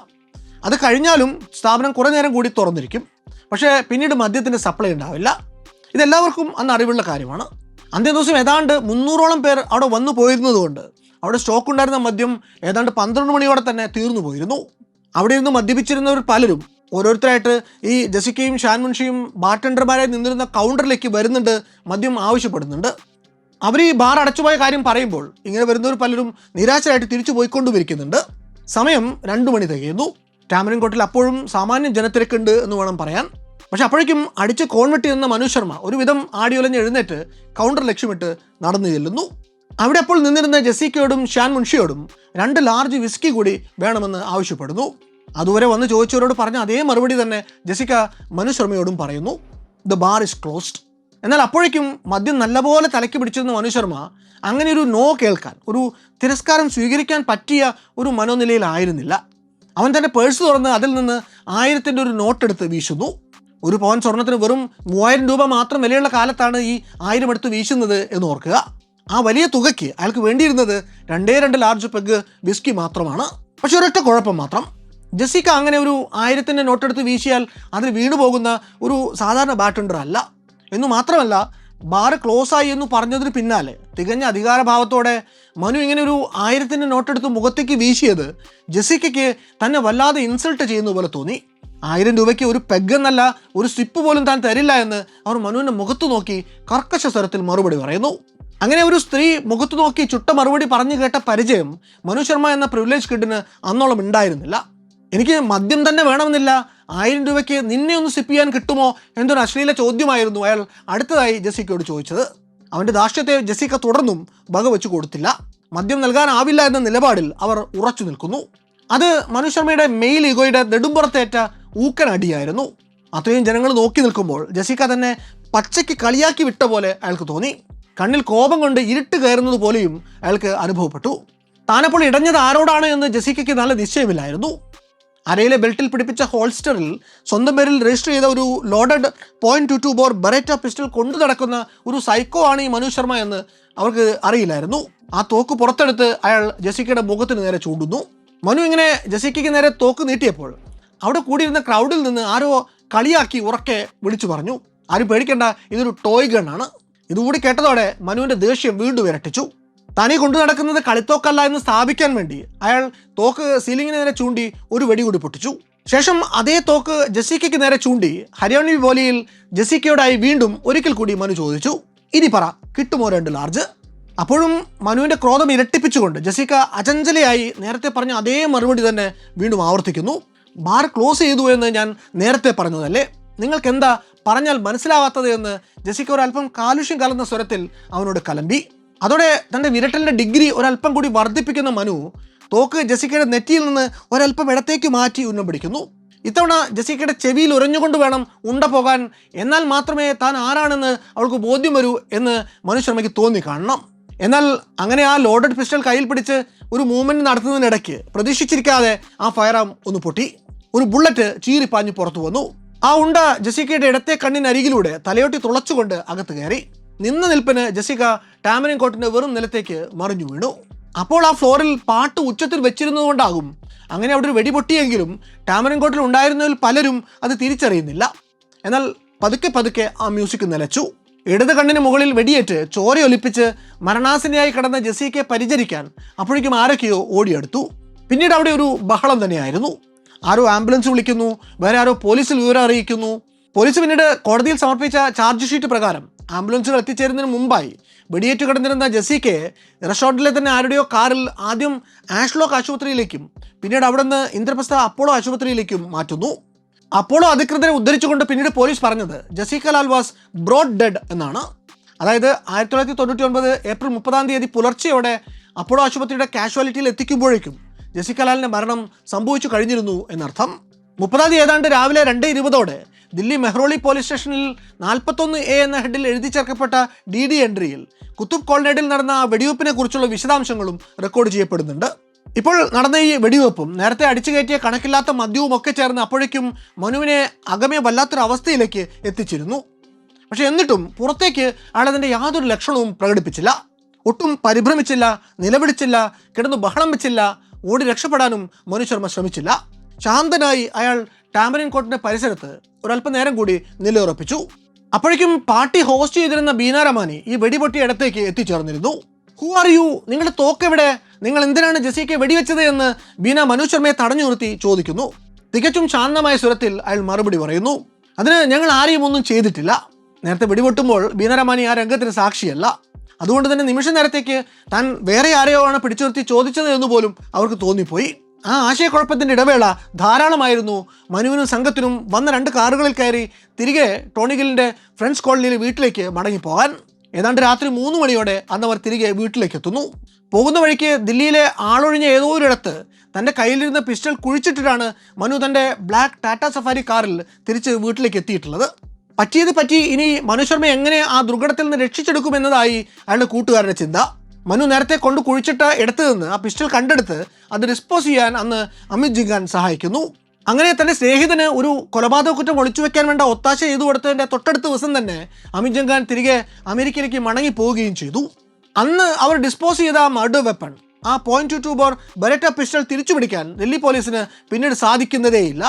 അത് കഴിഞ്ഞാലും സ്ഥാപനം കുറേ നേരം കൂടി തുറന്നിരിക്കും. പക്ഷേ പിന്നീട് മദ്യത്തിൻ്റെ സപ്ലൈ ഉണ്ടാവില്ല. ഇതെല്ലാവർക്കും അന്ന് അറിവുള്ള കാര്യമാണ്. അന്നേ ദിവസം ഏതാണ്ട് 300ഓളം പേർ അവിടെ വന്നു പോയിരുന്നതുകൊണ്ട് അവിടെ സ്റ്റോക്ക് ഉണ്ടായിരുന്ന മദ്യം ഏതാണ്ട് 12 മണിയോടെ തന്നെ തീർന്നു പോയിരുന്നു. അവിടെ ഇരുന്ന് മദ്യപിച്ചിരുന്നവർ പലരും ഓരോരുത്തരായിട്ട് ഈ ജസിക്കയും ഷാൻ മുൻഷിയും ബാർടെൻഡർമാരായി നിന്നിരുന്ന കൗണ്ടറിലേക്ക് വരുന്നുണ്ട്, മദ്യം ആവശ്യപ്പെടുന്നുണ്ട്. അവർ ഈ ബാർ അടച്ചുപോയ കാര്യം പറയുമ്പോൾ ഇങ്ങനെ വരുന്നവർ പലരും നിരാശരായിട്ട് തിരിച്ചു പോയിക്കൊണ്ടുമിരിക്കുന്നുണ്ട്. സമയം 2 മണി തികയുന്നു. ടാമറിൻ കോട്ടിൽ അപ്പോഴും സാമാന്യം ജനത്തിരക്കുണ്ട് എന്ന് വേണം പറയാൻ. പക്ഷെ അപ്പോഴേക്കും അടിച്ച് കോൺവെട്ടി നിന്ന മനു ശർമ്മ ഒരുവിധം ആടിയൊലഞ്ഞ് എഴുന്നേറ്റ് കൗണ്ടർ ലക്ഷ്യമിട്ട് നടന്നു ചെല്ലുന്നു. അവിടെ അപ്പോൾ നിന്നിരുന്ന ജസീക്കയോടും ഷാൻ മുൻഷിയോടും 2 ലാർജ് വിസ്കി കൂടി വേണമെന്ന് ആവശ്യപ്പെടുന്നു. അതുവരെ വന്ന് ചോദിച്ചവരോട് പറഞ്ഞ അതേ മറുപടി തന്നെ ജസിക്ക മനു ശർമ്മയോടും പറയുന്നു, ദ ബാർ ഇസ് ക്ലോസ്ഡ്. എന്നാൽ അപ്പോഴേക്കും മദ്യം നല്ലപോലെ തലയ്ക്ക് പിടിച്ചിരുന്ന മനു ശർമ്മ അങ്ങനെ ഒരു നോ കേൾക്കാൻ, ഒരു തിരസ്കാരം സ്വീകരിക്കാൻ പറ്റിയ ഒരു മനോനിലയിലായിരുന്നില്ല. അവൻ തൻ്റെ പേഴ്സ് തുറന്ന് അതിൽ നിന്ന് 1000ൻ്റെ ഒരു നോട്ടെടുത്ത് വീശുന്നു. 1 പവൻ സ്വർണത്തിന് വെറും 3000 രൂപ മാത്രം വിലയുള്ള കാലത്താണ് ഈ 1000 എടുത്ത് വീശുന്നത് എന്ന് ഓർക്കുക. ആ വലിയ തുകയ്ക്ക് അയാൾക്ക് വേണ്ടിയിരുന്നത് 2 ലാർജ് പെഗ് വിസ്കി മാത്രമാണ്. പക്ഷെ ഒരൊറ്റ കുഴപ്പം മാത്രം, ജസീക്ക അങ്ങനെ ഒരു 1000ൻ്റെ നോട്ടെടുത്ത് വീശിയാൽ അതിൽ വീണു പോകുന്ന ഒരു സാധാരണ ബാർടെൻഡർ അല്ല. എന്നു മാത്രമല്ല, ബാർ ക്ലോസ് ആയി എന്ന് പറഞ്ഞതിന് പിന്നാലെ തികഞ്ഞ അധികാരഭാവത്തോടെ മനു ഇങ്ങനെ ഒരു 1000ൻ്റെ നോട്ടെടുത്ത് മുഖത്തേക്ക് വീശിയത് ജസീക്കയ്ക്ക് തന്നെ വല്ലാതെ ഇൻസൾട്ട് ചെയ്യുന്ന പോലെ തോന്നി. 1000 രൂപയ്ക്ക് ഒരു പെഗ് എന്നല്ല ഒരു സ്റ്റിപ്പ് പോലും താൻ തരില്ല എന്ന് അവർ മനുവിൻ്റെ മുഖത്ത് നോക്കി കർക്കശ സ്വരത്തിൽ മറുപടി പറയുന്നു. അങ്ങനെ ഒരു സ്ത്രീ മുഖത്ത് നോക്കി ചുട്ട മറുപടി പറഞ്ഞു കേട്ട പരിചയം മനു ശർമ്മ എന്ന പ്രിവിലേജ് കിഡിന് അന്നോളം ഉണ്ടായിരുന്നില്ല. എനിക്ക് മദ്യം തന്നെ വേണമെന്നില്ല, 1000 രൂപയ്ക്ക് നിന്നെ ഒന്ന് സിപ്പ് ചെയ്യാൻ കിട്ടുമോ എന്നൊരു അശ്ലീല ചോദ്യമായിരുന്നു അയാൾ അടുത്തതായി ജസീക്കയോട് ചോദിച്ചത്. അവൻ്റെ ധാർഷ്ട്യത്തെ ജസീക്ക തുടർന്നും വകവെച്ചു കൊടുത്തില്ല. മദ്യം നൽകാനാവില്ല എന്ന നിലപാടിൽ അവർ ഉറച്ചു നിൽക്കുന്നു. അത് മനു ശർമ്മയുടെ മെയിൽ ഈഗോയുടെ നെടുമ്പുറത്തേറ്റ ഊക്കനടിയായിരുന്നു. അത്രയും ജനങ്ങൾ നോക്കി നിൽക്കുമ്പോൾ ജസീക്ക തന്നെ പച്ചയ്ക്ക് കളിയാക്കി വിട്ട പോലെ അയാൾക്ക് തോന്നി. കണ്ണിൽ കോപം കൊണ്ട് ഇരുട്ട് കയറുന്നത് പോലെയും അയാൾക്ക് അനുഭവപ്പെട്ടു. താനപ്പോൾ ഇടഞ്ഞത് ആരോടാണ് എന്ന് ജസീക്കയ്ക്ക് നല്ല നിശ്ചയമില്ലായിരുന്നു. അരയിലെ ബെൽറ്റിൽ പിടിപ്പിച്ച ഹോൾസ്റ്ററിൽ സ്വന്തം പേരിൽ രജിസ്റ്റർ ചെയ്ത ഒരു ലോഡഡ് .22 ബോർ ബെറേറ്റ പിസ്റ്റൾ കൊണ്ടു നടക്കുന്ന ഒരു സൈക്കോ ആണ് ഈ മനു ശർമ്മ എന്ന് അവർക്ക് അറിയില്ലായിരുന്നു. ആ തോക്ക് പുറത്തെടുത്ത് അയാൾ ജസീക്കയുടെ മുഖത്തിന് നേരെ ചൂണ്ടുന്നു. മനു ഇങ്ങനെ ജസീക്കയ്ക്ക് നേരെ തോക്ക് നീട്ടിയപ്പോൾ അവിടെ കൂടിയിരുന്ന ക്രൗഡിൽ നിന്ന് ആരോ കളിയാക്കി ഉറക്കെ വിളിച്ചു പറഞ്ഞു, ആരും പേടിക്കേണ്ട, ഇതൊരു ടോയ് ഗണ്ണാണ്. ഇതുകൂടി കേട്ടതോടെ മനുവിൻ്റെ ദേഷ്യം വീണ്ടും ഇരട്ടിച്ചു. താനീ കൊണ്ടു നടക്കുന്നത് കളിത്തോക്കല്ല എന്ന് സ്ഥാപിക്കാൻ വേണ്ടി അയാൾ തോക്ക് സീലിങ്ങിന് നേരെ ചൂണ്ടി ഒരു വെടി കൂടി പൊട്ടിച്ചു. ശേഷം അതേ തോക്ക് ജസീക്കയ്ക്ക് നേരെ ചൂണ്ടി ഹരിയാണി ബോലിയിൽ ജസീക്കയോടായി വീണ്ടും ഒരിക്കൽ കൂടി മനു ചോദിച്ചു, ഇനി പറ, കിട്ടുമോ 2 ലാർജ്? അപ്പോഴും മനുവിൻ്റെ ക്രോധം ഇരട്ടിപ്പിച്ചുകൊണ്ട് ജസീക്ക അചഞ്ചലയായി നേരത്തെ പറഞ്ഞ അതേ മറുപടി തന്നെ വീണ്ടും ആവർത്തിക്കുന്നു. ബാർ ക്ലോസ് ചെയ്തു എന്ന് ഞാൻ നേരത്തെ പറഞ്ഞതല്ലേ, നിങ്ങൾക്ക് എന്താ പറഞ്ഞാൽ മനസ്സിലാവാത്തത് എന്ന് ജസീക്ക ഒരല്പം കാലുഷ്യം കലർന്ന സ്വരത്തിൽ അവനോട് കലമ്പി. അതോടെ തൻ്റെ വിരട്ടലിൻ്റെ ഡിഗ്രി ഒരല്പം കൂടി വർദ്ധിപ്പിക്കുന്ന മനു തോക്ക് ജസീക്കയുടെ നെറ്റിയിൽ നിന്ന് ഒരല്പം ഇടത്തേക്ക് മാറ്റി ഉന്നം പിടിക്കുന്നു. ഇത്തവണ ജസീക്കയുടെ ചെവിയിൽ ഉരഞ്ഞുകൊണ്ട് വേണം ഉണ്ട പോകാൻ, എന്നാൽ മാത്രമേ താൻ ആരാണെന്ന് അവൾക്ക് ബോധ്യം വരൂ എന്ന് മനു ശർമ്മയ്ക്ക് തോന്നി കാണണം. എന്നാൽ അങ്ങനെ ആ ലോഡഡ് പിസ്റ്റൾ കയ്യിൽ പിടിച്ച് ഒരു മൂവ്മെൻറ്റ് നടത്തുന്നതിനിടയ്ക്ക് പ്രതീക്ഷിച്ചിരിക്കാതെ ആ ഫയർ ആം ഒന്ന് പൊട്ടി. ഒരു ബുള്ളറ്റ് ചീറിപ്പാഞ്ഞ് പുറത്തു വന്നു. ആ ഉണ്ട ജസീക്കയുടെ ഇടത്തെ കണ്ണിനരികിലൂടെ തലയോട്ടി തുളച്ചുകൊണ്ട് അകത്ത് കയറി. നിന്ന നിൽപ്പിന് ജസീക്ക ടാമറിൻ കോട്ടിൻ്റെ വെറും നിലത്തേക്ക് മറിഞ്ഞു വീണു. അപ്പോൾ ആ ഫ്ലോറിൽ പാട്ട് ഉച്ചത്തിൽ വെച്ചിരുന്നതുകൊണ്ടാകും അങ്ങനെ അവിടെ ഒരു വെടി പൊട്ടിയെങ്കിലും ടാമറിൻ കോർട്ടിൽ ഉണ്ടായിരുന്നതിൽ പലരും അത് തിരിച്ചറിയുന്നില്ല. എന്നാൽ പതുക്കെ പതുക്കെ ആ മ്യൂസിക് നിലച്ചു. ഇടത് കണ്ണിന് മുകളിൽ വെടിയേറ്റ് ചോരയൊലിപ്പിച്ച് മരണാസന്നയായി കിടന്ന ജെസിക്കയെ പരിചരിക്കാൻ അപ്പോഴേക്കും ആരൊക്കെയോ ഓടിയെടുത്തു. പിന്നീട് അവിടെ ഒരു ബഹളം തന്നെയായിരുന്നു. ആരോ ആംബുലൻസ് വിളിക്കുന്നു, വേറെ ആരോ പോലീസിൽ വിവരം അറിയിക്കുന്നു. പോലീസ് പിന്നീട് കോടതിയിൽ സമർപ്പിച്ച ചാർജ് ഷീറ്റ് പ്രകാരം ആംബുലൻസുകൾ എത്തിച്ചേരുന്നതിന് മുമ്പായി വെടിയേറ്റ് കിടന്നിരുന്ന ജെസിക്കയെ റെസോർട്ടിലെ തന്നെ ആരുടെയോ കാറിൽ ആദ്യം ആഷ്ലോക്ക് ആശുപത്രിയിലേക്കും പിന്നീട് അവിടെ നിന്ന് ഇന്ദ്രപ്രസ്ഥ അപ്പോളോ ആശുപത്രിയിലേക്കും മാറ്റുന്നു. അപ്പോളോ അധികൃതരെ ഉദ്ധരിച്ചുകൊണ്ട് പിന്നീട് പോലീസ് പറഞ്ഞത് Jessica Lall was brought dead എന്നാണ്. അതായത് 1999 ഏപ്രിൽ 30 പുലർച്ചെയോടെ അപ്പോളോ ആശുപത്രിയുടെ കാഷ്വാലിറ്റിയിൽ എത്തിക്കുമ്പോഴേക്കും ജെസിക്ക ലാലിൻ്റെ മരണം സംഭവിച്ചു കഴിഞ്ഞിരുന്നു എന്നർത്ഥം. 30 ഏതാണ്ട് രാവിലെ 2:20 ദില്ലി മെഹ്റോളി പോലീസ് സ്റ്റേഷനിൽ 41A എന്ന ഹെഡിൽ എഴുതി ചേർക്കപ്പെട്ട DD എൻട്രിയിൽ കുത്തുബ് കോൾനേഡിൽ നടന്ന വെടിവെപ്പിനെ കുറിച്ചുള്ള വിശദാംശങ്ങളും റെക്കോർഡ് ചെയ്യപ്പെടുന്നുണ്ട്. ഇപ്പോൾ നടന്ന ഈ വെടിവെപ്പും നേരത്തെ അടിച്ചു കയറ്റിയ കണക്കില്ലാത്ത മദ്യവും ഒക്കെ ചേർന്ന് അപ്പോഴേക്കും മനുവിനെ അകമേ വല്ലാത്തൊരു അവസ്ഥയിലേക്ക് എത്തിച്ചിരുന്നു. പക്ഷെ എന്നിട്ടും പുറത്തേക്ക് അയാൾ അതിൻ്റെ യാതൊരു ലക്ഷണവും പ്രകടിപ്പിച്ചില്ല. ഒട്ടും പരിഭ്രമിച്ചില്ല, നിലവിളിച്ചില്ല, കിടന്നു ബഹളം വെച്ചില്ല, ഓടി രക്ഷപ്പെടാനും മനു ശർമ്മ ശ്രമിച്ചില്ല. ശാന്തനായി അയാൾ ടാമറിൻ കോർട്ടിന്റെ പരിസരത്ത് ഒരല്പനേരം കൂടി നിലയുറപ്പിച്ചു. അപ്പോഴേക്കും പാർട്ടി ഹോസ്റ്റ് ചെയ്തിരുന്ന ബീന രമാനി ഈ വെടിപൊട്ടിയ ഇടത്തേക്ക് എത്തിച്ചേർന്നിരുന്നു. Who are you? നിങ്ങളുടെ തോക്കെവിടെ? നിങ്ങൾ എന്തിനാണ് ജെസിക്കയെ വെടിവെച്ചത് എന്ന് ബീന മനു ശർമ്മയെ തടഞ്ഞു നിർത്തി ചോദിക്കുന്നു. തികച്ചും ശാന്തമായ സ്വരത്തിൽ അയാൾ മറുപടി പറയുന്നു, അതിന് ഞങ്ങൾ ആരെയും ഒന്നും ചെയ്തിട്ടില്ല. നേരത്തെ വെടിപൊട്ടുമ്പോൾ ബീന രമാനി ആ രംഗത്തിന് സാക്ഷിയല്ല. അതുകൊണ്ട് തന്നെ നിമിഷ നേരത്തേക്ക് താൻ വേറെ ആരെയോ ആണ് പിടിച്ചു നിർത്തി ചോദിച്ചത് എന്ന് പോലും അവർക്ക് തോന്നിപ്പോയി. ആ ആശയക്കുഴപ്പത്തിൻ്റെ ഇടവേള ധാരാളമായിരുന്നു മനുവിനും സംഘത്തിനും വന്ന 2 കാറുകളിൽ കയറി തിരികെ ടോണിഗിലിൻ്റെ ഫ്രണ്ട്സ് കോളനിയിലെ വീട്ടിലേക്ക് മടങ്ങിപ്പോകാൻ. ഏതാണ്ട് രാത്രി 3 മണിയോടെ അന്ന് അവർ തിരികെ വീട്ടിലേക്ക് എത്തുന്നു. പോകുന്ന വഴിക്ക് ദില്ലിയിലെ ആളൊഴിഞ്ഞ ഏതോ ഒരിടത്ത് തൻ്റെ കയ്യിലിരുന്ന പിസ്റ്റൾ കുഴിച്ചിട്ടിട്ടാണ് മനു തൻ്റെ ബ്ലാക്ക് ടാറ്റ സഫാരി കാറിൽ തിരിച്ച് വീട്ടിലേക്ക് എത്തിയിട്ടുള്ളത്. പറ്റിയത് പറ്റി, ഇനി മനു ശർമ്മ എങ്ങനെ ആ ദുർഘടത്തിൽ നിന്ന് രക്ഷിച്ചെടുക്കുമെന്നതായി അയാളുടെ കൂട്ടുകാരുടെ ചിന്ത. മനു നേരത്തെ കൊണ്ട് കുഴിച്ചിട്ട ഇടത്ത് നിന്ന് ആ പിസ്റ്റൾ കണ്ടെടുത്ത് അത് ഡിസ്പോസ് ചെയ്യാൻ അന്ന് അമിത് ജിങ്കാൻ സഹായിക്കുന്നു. അങ്ങനെ തൻ്റെ സ്നേഹിതന് ഒരു കൊലപാതക കുറ്റം ഒളിച്ചു വെക്കാൻ വേണ്ട ഒത്താശ ചെയ്തു കൊടുത്തതിൻ്റെ തൊട്ടടുത്ത ദിവസം തന്നെ അമിത് ജിങ്കാൻ തിരികെ അമേരിക്കയിലേക്ക് മടങ്ങി പോവുകയും ചെയ്തു. അന്ന് അവർ ഡിസ്പോസ് ചെയ്ത മർഡർ വെപ്പൺ, ആ .22 ബോർ ബെരറ്റ പിസ്റ്റൾ തിരിച്ചു പിടിക്കാൻ ദില്ലി പോലീസിന് പിന്നീട് സാധിക്കുന്നതേയില്ല.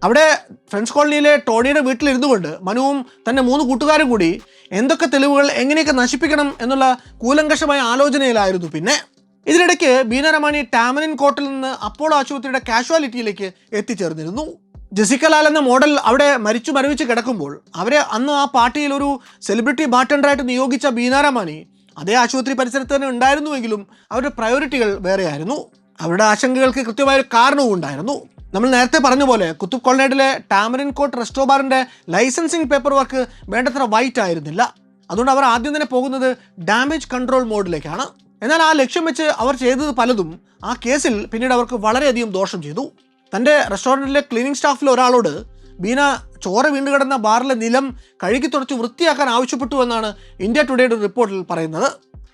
അവിടെ ഫ്രണ്ട്സ് കോളനിയിലെ ടോണിയുടെ വീട്ടിലിരുന്നു കൊണ്ട് മനുവും തൻ്റെ 3 കൂട്ടുകാരും കൂടി എന്തൊക്കെ തെളിവുകൾ എങ്ങനെയൊക്കെ നശിപ്പിക്കണം എന്നുള്ള കൂലങ്കഷമായ ആലോചനയിലായിരുന്നു. പിന്നെ ഇതിനിടയ്ക്ക് ബീന രമാനി ടാമറിൻ കോർട്ടിൽ നിന്ന് അപ്പോളോ ആശുപത്രിയുടെ കാഷ്വാലിറ്റിയിലേക്ക് എത്തിച്ചേർന്നിരുന്നു. ജെസിക്ക ലാൽ എന്ന മോഡൽ അവിടെ മരിച്ചു മരവിച്ച് കിടക്കുമ്പോൾ അവരെ അന്ന് ആ പാർട്ടിയിൽ ഒരു സെലിബ്രിറ്റി ബാർട്ടൻഡറായിട്ട് നിയോഗിച്ച ബീന രമാനി അതേ ആശുപത്രി പരിസരത്ത് തന്നെ ഉണ്ടായിരുന്നുവെങ്കിലും അവരുടെ പ്രയോറിറ്റികൾ വേറെയായിരുന്നു. അവരുടെ ആശങ്കകൾക്ക് കൃത്യമായൊരു കാരണവും ഉണ്ടായിരുന്നു. നമ്മൾ നേരത്തെ പറഞ്ഞ പോലെ കുത്തുബ് കോൾനേഡിലെ ടാമറിൻ കോർട്ട് റെസ്റ്റോ ബാറിൻ്റെ ലൈസൻസിങ് പേപ്പർ വർക്ക് വേണ്ടത്ര വൈറ്റ് ആയിരുന്നില്ല. അതുകൊണ്ട് അവർ ആദ്യം തന്നെ പോകുന്നത് ഡാമേജ് കൺട്രോൾ മോഡിലേക്കാണ്. എന്നാൽ ആ ലക്ഷ്യം വെച്ച് അവർ ചെയ്തത് പലതും ആ കേസിൽ പിന്നീട് അവർക്ക് വളരെയധികം ദോഷം ചെയ്തു. തൻ്റെ റെസ്റ്റോറൻറ്റിലെ ക്ലീനിങ് സ്റ്റാഫിൽ ഒരാളോട് ബീന ചോര വീണ്ടു കിടന്ന ബാറിലെ നിലം കഴുകി തുടച്ച് വൃത്തിയാക്കാൻ ആവശ്യപ്പെട്ടു എന്നാണ് ഇന്ത്യ ടുഡേയുടെ റിപ്പോർട്ടിൽ പറയുന്നത്.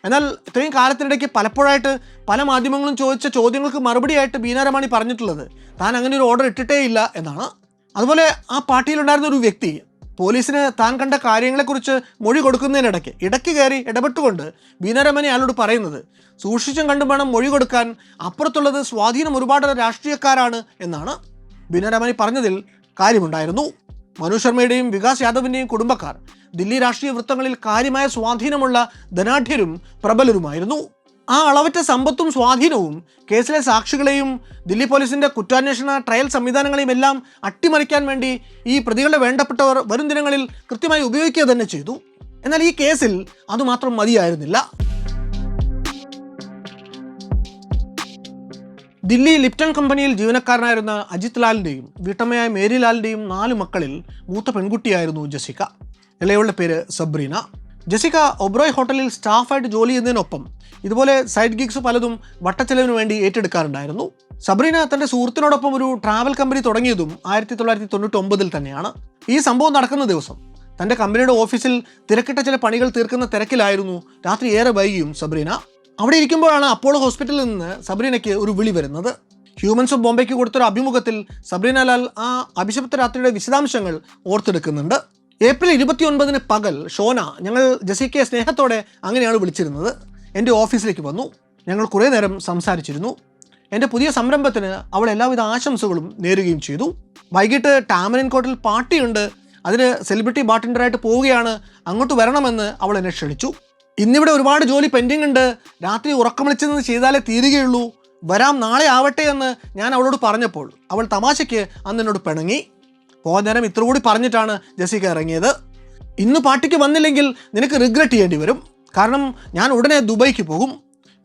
എന്നാൽ ഇത്രയും കാലത്തിനിടയ്ക്ക് പലപ്പോഴായിട്ട് പല മാധ്യമങ്ങളും ചോദിച്ച ചോദ്യങ്ങൾക്ക് മറുപടിയായിട്ട് ബീന രമാനി പറഞ്ഞിട്ടുള്ളത് താൻ അങ്ങനെ ഒരു ഓർഡർ ഇട്ടിട്ടേ ഇല്ല എന്നാണ്. അതുപോലെ ആ പാർട്ടിയിലുണ്ടായിരുന്ന ഒരു വ്യക്തി പോലീസിന് താൻ കണ്ട കാര്യങ്ങളെക്കുറിച്ച് മൊഴി ഇടയ്ക്ക് കയറി ഇടപെട്ടുകൊണ്ട് ബീന രമാനി അയാളോട് പറയുന്നത് സൂക്ഷിച്ചും കണ്ടും വേണം മൊഴി കൊടുക്കാൻ, അപ്പുറത്തുള്ളത് സ്വാധീനം ഒരുപാട് രാഷ്ട്രീയക്കാരാണ് എന്നാണ്. ബീന രമാനി പറഞ്ഞതിൽ കാര്യമുണ്ടായിരുന്നു. മനു ശർമ്മയുടെയും വികാസ് യാദവിൻ്റെയും കുടുംബക്കാർ ദില്ലി രാഷ്ട്രീയ വൃത്തങ്ങളിൽ കാര്യമായ സ്വാധീനമുള്ള ധനാഢ്യരും പ്രബലരുമായിരുന്നു. ആ അളവറ്റ സമ്പത്തും സ്വാധീനവും കേസിലെ സാക്ഷികളെയും ദില്ലി പോലീസിൻ്റെ കുറ്റാന്വേഷണ ട്രയൽ സംവിധാനങ്ങളെയും എല്ലാം അട്ടിമറിക്കാൻ വേണ്ടി ഈ പ്രതികളുടെ വേണ്ടപ്പെട്ടവർ വരും ദിനങ്ങളിൽ കൃത്യമായി ഉപയോഗിക്കുക തന്നെ ചെയ്തു. എന്നാൽ ഈ കേസിൽ അതുമാത്രം മതിയായിരുന്നില്ല. ദില്ലി ലിപ്റ്റൺ കമ്പനിയിൽ ജീവനക്കാരനായിരുന്ന അജിത് ലാലിൻ്റെയും വീട്ടമ്മയായ മേരി ലാലിൻ്റെയും 4 മക്കളിൽ മൂത്ത പെൺകുട്ടിയായിരുന്നു ജെസിക്ക. ഇളയവളുടെ പേര് സബ്രീന. ജെസിക്ക ഒബ്രോയ് ഹോട്ടലിൽ സ്റ്റാഫായിട്ട് ജോലി ചെയ്യുന്നതിനൊപ്പം ഇതുപോലെ സൈഡ് ഗിഗ്സ് പലതും വട്ടച്ചെലവിന് വേണ്ടി ഏറ്റെടുക്കാറുണ്ടായിരുന്നു. സബ്രീന തൻ്റെ സുഹൃത്തിനോടൊപ്പം ഒരു ട്രാവൽ കമ്പനി തുടങ്ങിയതും 1999 തന്നെയാണ്. ഈ സംഭവം നടക്കുന്ന ദിവസം തൻ്റെ കമ്പനിയുടെ ഓഫീസിൽ തിരക്കിട്ട ചില പണികൾ തീർക്കുന്ന തിരക്കിലായിരുന്നു. രാത്രി ഏറെ വൈകിയും സബ്രീന. അവിടെ ഇരിക്കുമ്പോഴാണ് അപ്പോളോ ഹോസ്പിറ്റലിൽ നിന്ന് സബ്രീനയ്ക്ക് ഒരു വിളി വരുന്നത്. ഹ്യൂമൻസ് ഓഫ് ബോംബെക്ക് കൊടുത്തൊരു അഭിമുഖത്തിൽ സബ്രീന ലാൽ ആ അഭിശപ്ത രാത്രിയുടെ വിശദാംശങ്ങൾ ഓർത്തെടുക്കുന്നുണ്ട്. ഏപ്രിൽ 29 പകൽ ഷോന, ഞങ്ങൾ ജെസിക്കയെ സ്നേഹത്തോടെ അങ്ങനെയാണ് വിളിച്ചിരുന്നത്, എൻ്റെ ഓഫീസിലേക്ക് വന്നു. ഞങ്ങൾ കുറേ നേരം സംസാരിച്ചിരുന്നു. എൻ്റെ പുതിയ സംരംഭത്തിന് അവൾ എല്ലാവിധ ആശംസകളും നേരുകയും ചെയ്തു. വൈകിട്ട് ടാമറിൻ കോർട്ടിൽ പാർട്ടിയുണ്ട്, അതിന് സെലിബ്രിറ്റി ബാർട്ടൻഡറായിട്ട് പോവുകയാണ്, അങ്ങോട്ട് വരണമെന്ന് അവൾ എന്നെ ക്ഷണിച്ചു. ഇന്നിവിടെ ഒരുപാട് ജോലി പെൻഡിങ് ഉണ്ട്, രാത്രി ഉറക്കമിളിച്ചെന്ന് ചെയ്താലേ തീരുകയുള്ളൂ, വരാം നാളെ ആവട്ടെ എന്ന് ഞാൻ അവളോട് പറഞ്ഞപ്പോൾ അവൾ തമാശയ്ക്ക് അന്ന് എന്നോട് പിണങ്ങി. പോകാൻ നേരം ഇത്ര കൂടി പറഞ്ഞിട്ടാണ് ജെസിക്ക ഇറങ്ങിയത്. ഇന്ന് പാർട്ടിക്ക് വന്നില്ലെങ്കിൽ നിനക്ക് റിഗ്രറ്റ് ചെയ്യേണ്ടി വരും, കാരണം ഞാൻ ഉടനെ ദുബൈക്ക് പോകും,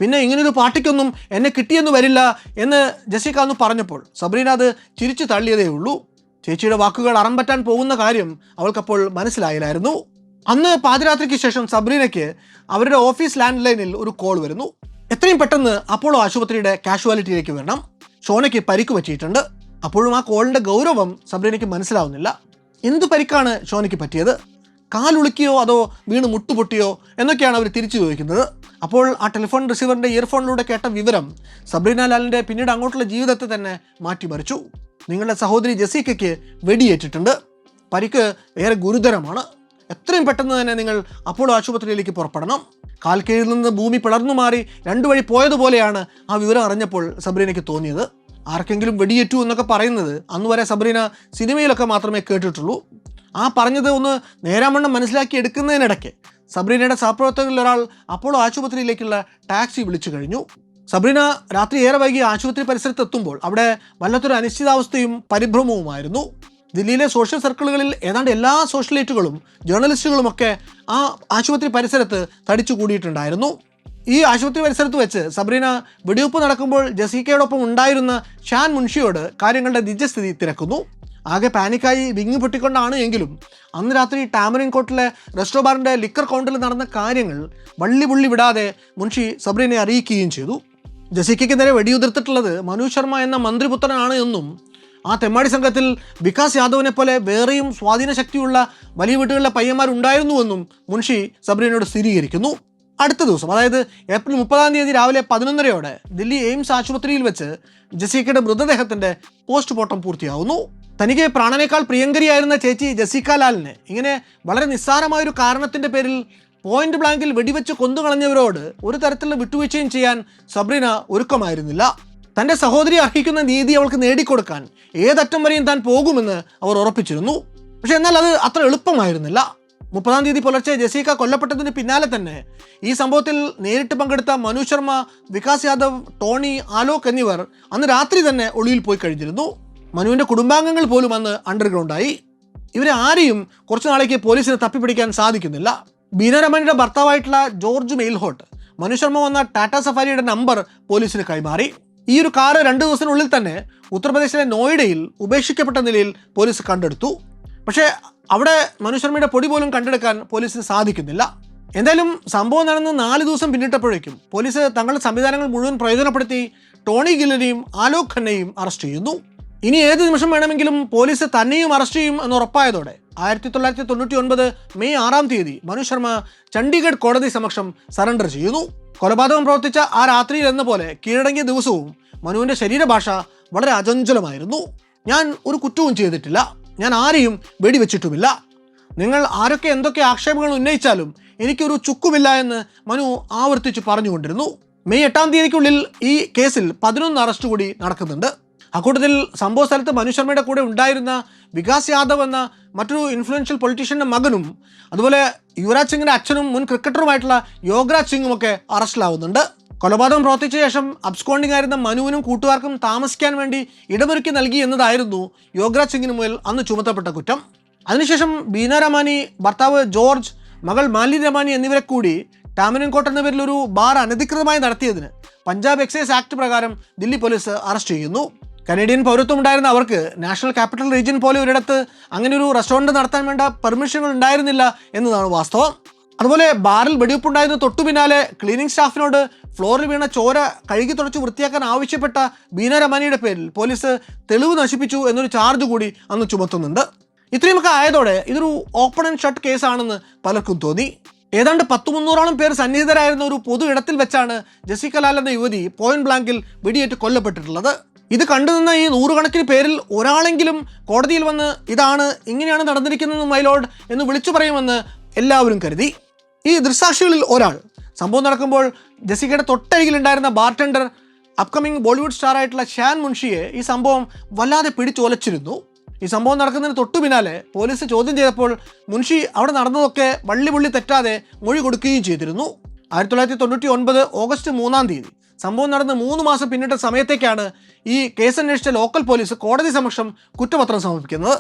പിന്നെ ഇങ്ങനൊരു പാർട്ടിക്കൊന്നും എന്നെ കിട്ടിയെന്ന് വരില്ല എന്ന് ജെസിക്ക ഒന്ന് പറഞ്ഞപ്പോൾ സബ്രീന അത് ചിരിച്ചു തള്ളിയതേ ഉള്ളൂ. ചേച്ചിയുടെ വാക്കുകൾ അറം പറ്റാൻ പോകുന്ന കാര്യം അവൾക്കപ്പോൾ മനസ്സിലായില്ലായിരുന്നു. അന്ന് പാതിരാത്രിക്ക് ശേഷം സബ്രീനയ്ക്ക് അവരുടെ ഓഫീസ് ലാൻഡ് ലൈനിൽ ഒരു കോൾ വരുന്നു. എത്രയും പെട്ടെന്ന് അപ്പോളോ ആശുപത്രിയുടെ കാഷ്വാലിറ്റിയിലേക്ക് വരണം, ഷോനയ്ക്ക് പരിക്ക് പറ്റിയിട്ടുണ്ട്. അപ്പോഴും ആ കോളിൻ്റെ ഗൗരവം സബ്രീനയ്ക്ക് മനസ്സിലാവുന്നില്ല. എന്ത് പരിക്കാണ് ഷോനയ്ക്ക് പറ്റിയത്? കാലുളുക്കിയോ അതോ വീണ് മുട്ടുപൊട്ടിയോ എന്നൊക്കെയാണ് അവർ തിരിച്ചു ചോദിക്കുന്നത്. അപ്പോൾ ആ ടെലിഫോൺ റിസീവറിൻ്റെ ഇയർഫോണിലൂടെ കേട്ട വിവരം സബ്രീന ലാലിൻ്റെ പിന്നീട് അങ്ങോട്ടുള്ള ജീവിതത്തെ തന്നെ മാറ്റിമറിച്ചു. നിങ്ങളുടെ സഹോദരി ജെസിക്കയ്ക്ക് വെടിയേറ്റിട്ടുണ്ട്, പരിക്ക് ഏറെ ഗുരുതരമാണ്, എത്രയും പെട്ടെന്ന് തന്നെ നിങ്ങൾ അപ്പോളോ ആശുപത്രിയിലേക്ക് പുറപ്പെടണം. കാൽ കീഴിൽ നിന്ന് ഭൂമി പിളർന്നു മാറി രണ്ടു വഴി പോയതുപോലെയാണ് ആ വിവരം അറിഞ്ഞപ്പോൾ സബ്രീനയ്ക്ക് തോന്നിയത്. ആർക്കെങ്കിലും വെടിയേറ്റു എന്നൊക്കെ പറയുന്നത് അന്ന് വരെ സബ്രീന സിനിമയിലൊക്കെ മാത്രമേ കേട്ടിട്ടുള്ളൂ. ആ പറഞ്ഞത് ഒന്ന് നേരാമണ്ണം മനസ്സിലാക്കി എടുക്കുന്നതിനിടയ്ക്ക് സബ്രീനയുടെ സഹപ്രവർത്തകരിൽ ഒരാൾ അപ്പോളോ ആശുപത്രിയിലേക്കുള്ള ടാക്സി വിളിച്ചു കഴിഞ്ഞു. സബ്രീന രാത്രി ഏറെ വൈകി ആശുപത്രി പരിസരത്ത് എത്തുമ്പോൾ അവിടെ വല്ലാത്തൊരു അനിശ്ചിതാവസ്ഥയും പരിഭ്രമവുമായിരുന്നു. ദില്ലിയിലെ സോഷ്യൽ സർക്കിളുകളിൽ ഏതാണ്ട് എല്ലാ സോഷ്യലൈറ്റുകളും ജേർണലിസ്റ്റുകളുമൊക്കെ ആ ആശുപത്രി പരിസരത്ത് തടിച്ചു കൂടിയിട്ടുണ്ടായിരുന്നു. ഈ ആശുപത്രി പരിസരത്ത് വെച്ച് സബ്രീന വെടിവെപ്പ് നടക്കുമ്പോൾ ജെസിക്കയോടൊപ്പം ഉണ്ടായിരുന്ന ഷാൻ മുൻഷിയോട് കാര്യങ്ങളുടെ നിജസ്ഥിതി തിരക്കുന്നു. ആകെ പാനിക്കായി വിങ്ങി പൊട്ടിക്കൊണ്ടാണ് എങ്കിലും അന്ന് രാത്രി ടാമറിൻ കോർട്ടിലെ റെസ്റ്റോ ബാറിൻ്റെ ലിക്കർ കൗണ്ടിൽ നടന്ന കാര്യങ്ങൾ വള്ളി വിടാതെ മുൻഷി സബ്രീനയെ അറിയിക്കുകയും ചെയ്തു. ജെസിക്കയ്ക്ക് നേരെ വെടിയുതിർത്തിട്ടുള്ളത് മനു ശർമ്മ എന്ന മന്ത്രിപുത്രനാണ് എന്നും ആ തെമ്മാടി സംഘത്തിൽ വികാസ് യാദവിനെ പോലെ വേറെയും സ്വാധീന ശക്തിയുള്ള വലിയ വീട്ടുകളിലെ പയ്യന്മാരുണ്ടായിരുന്നുവെന്നും മുൻഷി സബ്രീനയോട് സ്ഥിരീകരിക്കുന്നു. അടുത്ത ദിവസം, അതായത് ഏപ്രിൽ 30 രാവിലെ 11:30 ദില്ലി എയിംസ് ആശുപത്രിയിൽ വെച്ച് ജെസിക്കയുടെ മൃതദേഹത്തിൻ്റെ പോസ്റ്റ്മോർട്ടം പൂർത്തിയാവുന്നു. തനിക്ക് പ്രാണനേക്കാൾ പ്രിയങ്കരിയായിരുന്ന ചേച്ചി ജെസിക്ക ലാലിനെ ഇങ്ങനെ വളരെ നിസ്സാരമായൊരു കാരണത്തിൻ്റെ പേരിൽ പോയിന്റ് ബ്ലാങ്കിൽ വെടിവെച്ച് കൊന്നുകളഞ്ഞവരോട് ഒരു തരത്തിലുള്ള വിട്ടുവീഴ്ചയും ചെയ്യാൻ സബ്രീന ഒരുക്കമായിരുന്നില്ല. തൻ്റെ സഹോദരി അർഹിക്കുന്ന നീതി അവൾക്ക് നേടിക്കൊടുക്കാൻ ഏതറ്റം വരെയും താൻ പോകുമെന്ന് അവർ ഉറപ്പിച്ചിരുന്നു. പക്ഷെ എന്നാൽ അത് അത്ര എളുപ്പമായിരുന്നില്ല. 30 പുലർച്ചെ ജെസിക്ക കൊല്ലപ്പെട്ടതിന് പിന്നാലെ തന്നെ ഈ സംഭവത്തിൽ നേരിട്ട് പങ്കെടുത്ത മനു ശർമ്മ, വികാസ് യാദവ്, ടോണി, ആലോക് എന്നിവർ അന്ന് രാത്രി തന്നെ ഒളിയിൽ പോയി കഴിഞ്ഞിരുന്നു. മനുവിൻ്റെ കുടുംബാംഗങ്ങൾ പോലും അന്ന് അണ്ടർഗ്രൗണ്ടായി. ഇവരെ ആരെയും കുറച്ചു നാളേക്ക് പോലീസിന് തപ്പിപ്പിടിക്കാൻ സാധിക്കുന്നില്ല. ബീന രമണിയുടെ ഭർത്താവായിട്ടുള്ള ജോർജ് മെയിൽഹോട്ട് മനു ശർമ്മ വന്ന ടാറ്റ സഫാരിയുടെ നമ്പർ പോലീസിന് കൈമാറി. ഈ ഒരു കാറ് 2 ദിവസത്തിനുള്ളിൽ തന്നെ ഉത്തർപ്രദേശിലെ നോയിഡയിൽ ഉപേക്ഷിക്കപ്പെട്ട നിലയിൽ പോലീസ് കണ്ടെടുത്തു. പക്ഷേ അവിടെ മനു ശർമ്മയുടെ പൊടി പോലും കണ്ടെടുക്കാൻ പോലീസിന് സാധിക്കുന്നില്ല. എന്തായാലും സംഭവം നടന്ന് 4 ദിവസം പിന്നിട്ടപ്പോഴേക്കും പോലീസ് തങ്ങളുടെ സംവിധാനങ്ങൾ മുഴുവൻ പ്രയോജനപ്പെടുത്തി ടോണി ഗില്ലനെയും ആലോക് ഖന്നയെയും അറസ്റ്റ് ചെയ്യുന്നു. ഇനി ഏത് നിമിഷം വേണമെങ്കിലും പോലീസ് തന്നെയും അറസ്റ്റ് ചെയ്യും എന്ന് ഉറപ്പായതോടെ 1999 മെയ് 6 മനു ശർമ്മ ചണ്ഡീഗഡ് കോടതി സമക്ഷം സറണ്ടർ ചെയ്യുന്നു. കൊലപാതകം പ്രവർത്തിച്ച ആ രാത്രിയിൽ എന്ന പോലെ കീഴടങ്ങിയ ദിവസവും മനുവിൻ്റെ ശരീരഭാഷ വളരെ അചഞ്ചലമായിരുന്നു. ഞാൻ ഒരു കുറ്റവും ചെയ്തിട്ടില്ല, ഞാൻ ആരെയും വെടിവെച്ചിട്ടുമില്ല, നിങ്ങൾ ആരൊക്കെ എന്തൊക്കെ ആക്ഷേപങ്ങൾ ഉന്നയിച്ചാലും എനിക്കൊരു ചുക്കുമില്ല എന്ന് മനു ആവർത്തിച്ച് പറഞ്ഞുകൊണ്ടിരുന്നു. മെയ് 8 ഈ കേസിൽ 11 അറസ്റ്റ് കൂടി നടക്കുന്നുണ്ട്. അക്കൂട്ടത്തിൽ സംഭവ സ്ഥലത്ത് മനു ശർമ്മയുടെ കൂടെ ഉണ്ടായിരുന്ന വികാസ് യാദവ് എന്ന മറ്റൊരു ഇൻഫ്ലുവൻഷ്യൽ പൊളിറ്റീഷ്യൻ്റെ മകനും അതുപോലെ യുവരാജ് സിംഗിൻ്റെ അച്ഛനും മുൻ ക്രിക്കറ്ററുമായിട്ടുള്ള യോഗരാജ് സിംഗും ഒക്കെ അറസ്റ്റിലാവുന്നുണ്ട്. കൊലപാതകം പ്രവർത്തിച്ച ശേഷം അബ്സ്കോണ്ടിംഗ് ആയിരുന്ന മനുവിനും കൂട്ടുകാർക്കും താമസിക്കാൻ വേണ്ടി ഇടമൊരുക്കി നൽകി എന്നതായിരുന്നു യോഗരാജ് സിംഗിന് മുതൽ അന്ന് ചുമത്തപ്പെട്ട കുറ്റം. അതിനുശേഷം ബീന രമാനി, ഭർത്താവ് ജോർജ്, മകൾ മാലിനി രമാനി എന്നിവരെ കൂടി ടാമറിൻ കോർട്ട് എന്ന പേരിൽ ഒരു ബാർ അനധികൃതമായി നടത്തിയതിന് പഞ്ചാബ് എക്സൈസ് ആക്ട് പ്രകാരം ദില്ലി പോലീസ് അറസ്റ്റ് ചെയ്യുന്നു. കനേഡിയൻ പൗരത്വം ഉണ്ടായിരുന്ന അവർക്ക് നാഷണൽ ക്യാപിറ്റൽ റീജിയൻ പോലെ ഒരിടത്ത് അങ്ങനെ ഒരു റെസ്റ്റോറൻറ്റ് നടത്താൻ വേണ്ട പെർമിഷനുകൾ ഉണ്ടായിരുന്നില്ല എന്നതാണ് വാസ്തവം. അതുപോലെ ബാറിൽ വെടിവെപ്പുണ്ടായിരുന്ന തൊട്ടു പിന്നാലെ ക്ലീനിങ് സ്റ്റാഫിനോട് ഫ്ലോറിൽ വീണ ചോര കഴുകി തുടച്ച് വൃത്തിയാക്കാൻ ആവശ്യപ്പെട്ട ബീന രമാനിയുടെ പേരിൽ പോലീസ് തെളിവ് നശിപ്പിച്ചു എന്നൊരു ചാർജ് കൂടി അന്ന് ചുമത്തുന്നുണ്ട്. ഇത്രയുമൊക്കെ ആയതോടെ ഇതൊരു ഓപ്പൺ ആൻഡ് ഷട്ട് കേസാണെന്ന് പലർക്കും തോന്നി. ഏതാണ്ട് 100-300 പേർ സന്നിഹിതരായിരുന്ന ഒരു പൊതു ഇടത്തിൽ വെച്ചാണ് ജെസിക്ക ലാൽ എന്ന യുവതി പോയിന്റ് ബ്ലാങ്കിൽ വെടിയേറ്റ് കൊല്ലപ്പെട്ടിട്ടുള്ളത്. ഇത് കണ്ടുനിന്ന ഈ 100 കണക്കിന് പേരിൽ ഒരാളെങ്കിലും കോടതിയിൽ വന്ന് ഇതാണ് ഇങ്ങനെയാണ് നടന്നിരിക്കുന്നത് മൈ ലോർഡ് എന്ന് വിളിച്ചു പറയുമെന്ന് എല്ലാവരും കരുതി. ഈ ദൃക്സാക്ഷികളിൽ ഒരാൾ സംഭവം നടക്കുമ്പോൾ ജെസിക്കയുടെ തൊട്ടരികിലുണ്ടായിരുന്ന ബാർടെൻഡർ അപ്കമിങ് ബോളിവുഡ് സ്റ്റാർ ആയിട്ടുള്ള ഷാൻ മുൻഷിയെ ഈ സംഭവം വല്ലാതെ പിടിച്ചോലച്ചിരുന്നു. ഈ സംഭവം നടക്കുന്നതിന് തൊട്ടു പിന്നാലെ പോലീസ് ചോദ്യം ചെയ്തപ്പോൾ മുൻഷി അവിടെ നടന്നതൊക്കെ വള്ളിപുള്ളി തെറ്റാതെ മൊഴി കൊടുക്കുകയും ചെയ്തിരുന്നു. 1999 ഓഗസ്റ്റ് 3 സംഭവം നടന്ന് 3 മാസം പിന്നിട്ട സമയത്തേക്കാണ് ഈ കേസന്വേഷിച്ച ലോക്കൽ പോലീസ് കോടതി സമക്ഷം കുറ്റപത്രം സമർപ്പിക്കുന്നത്.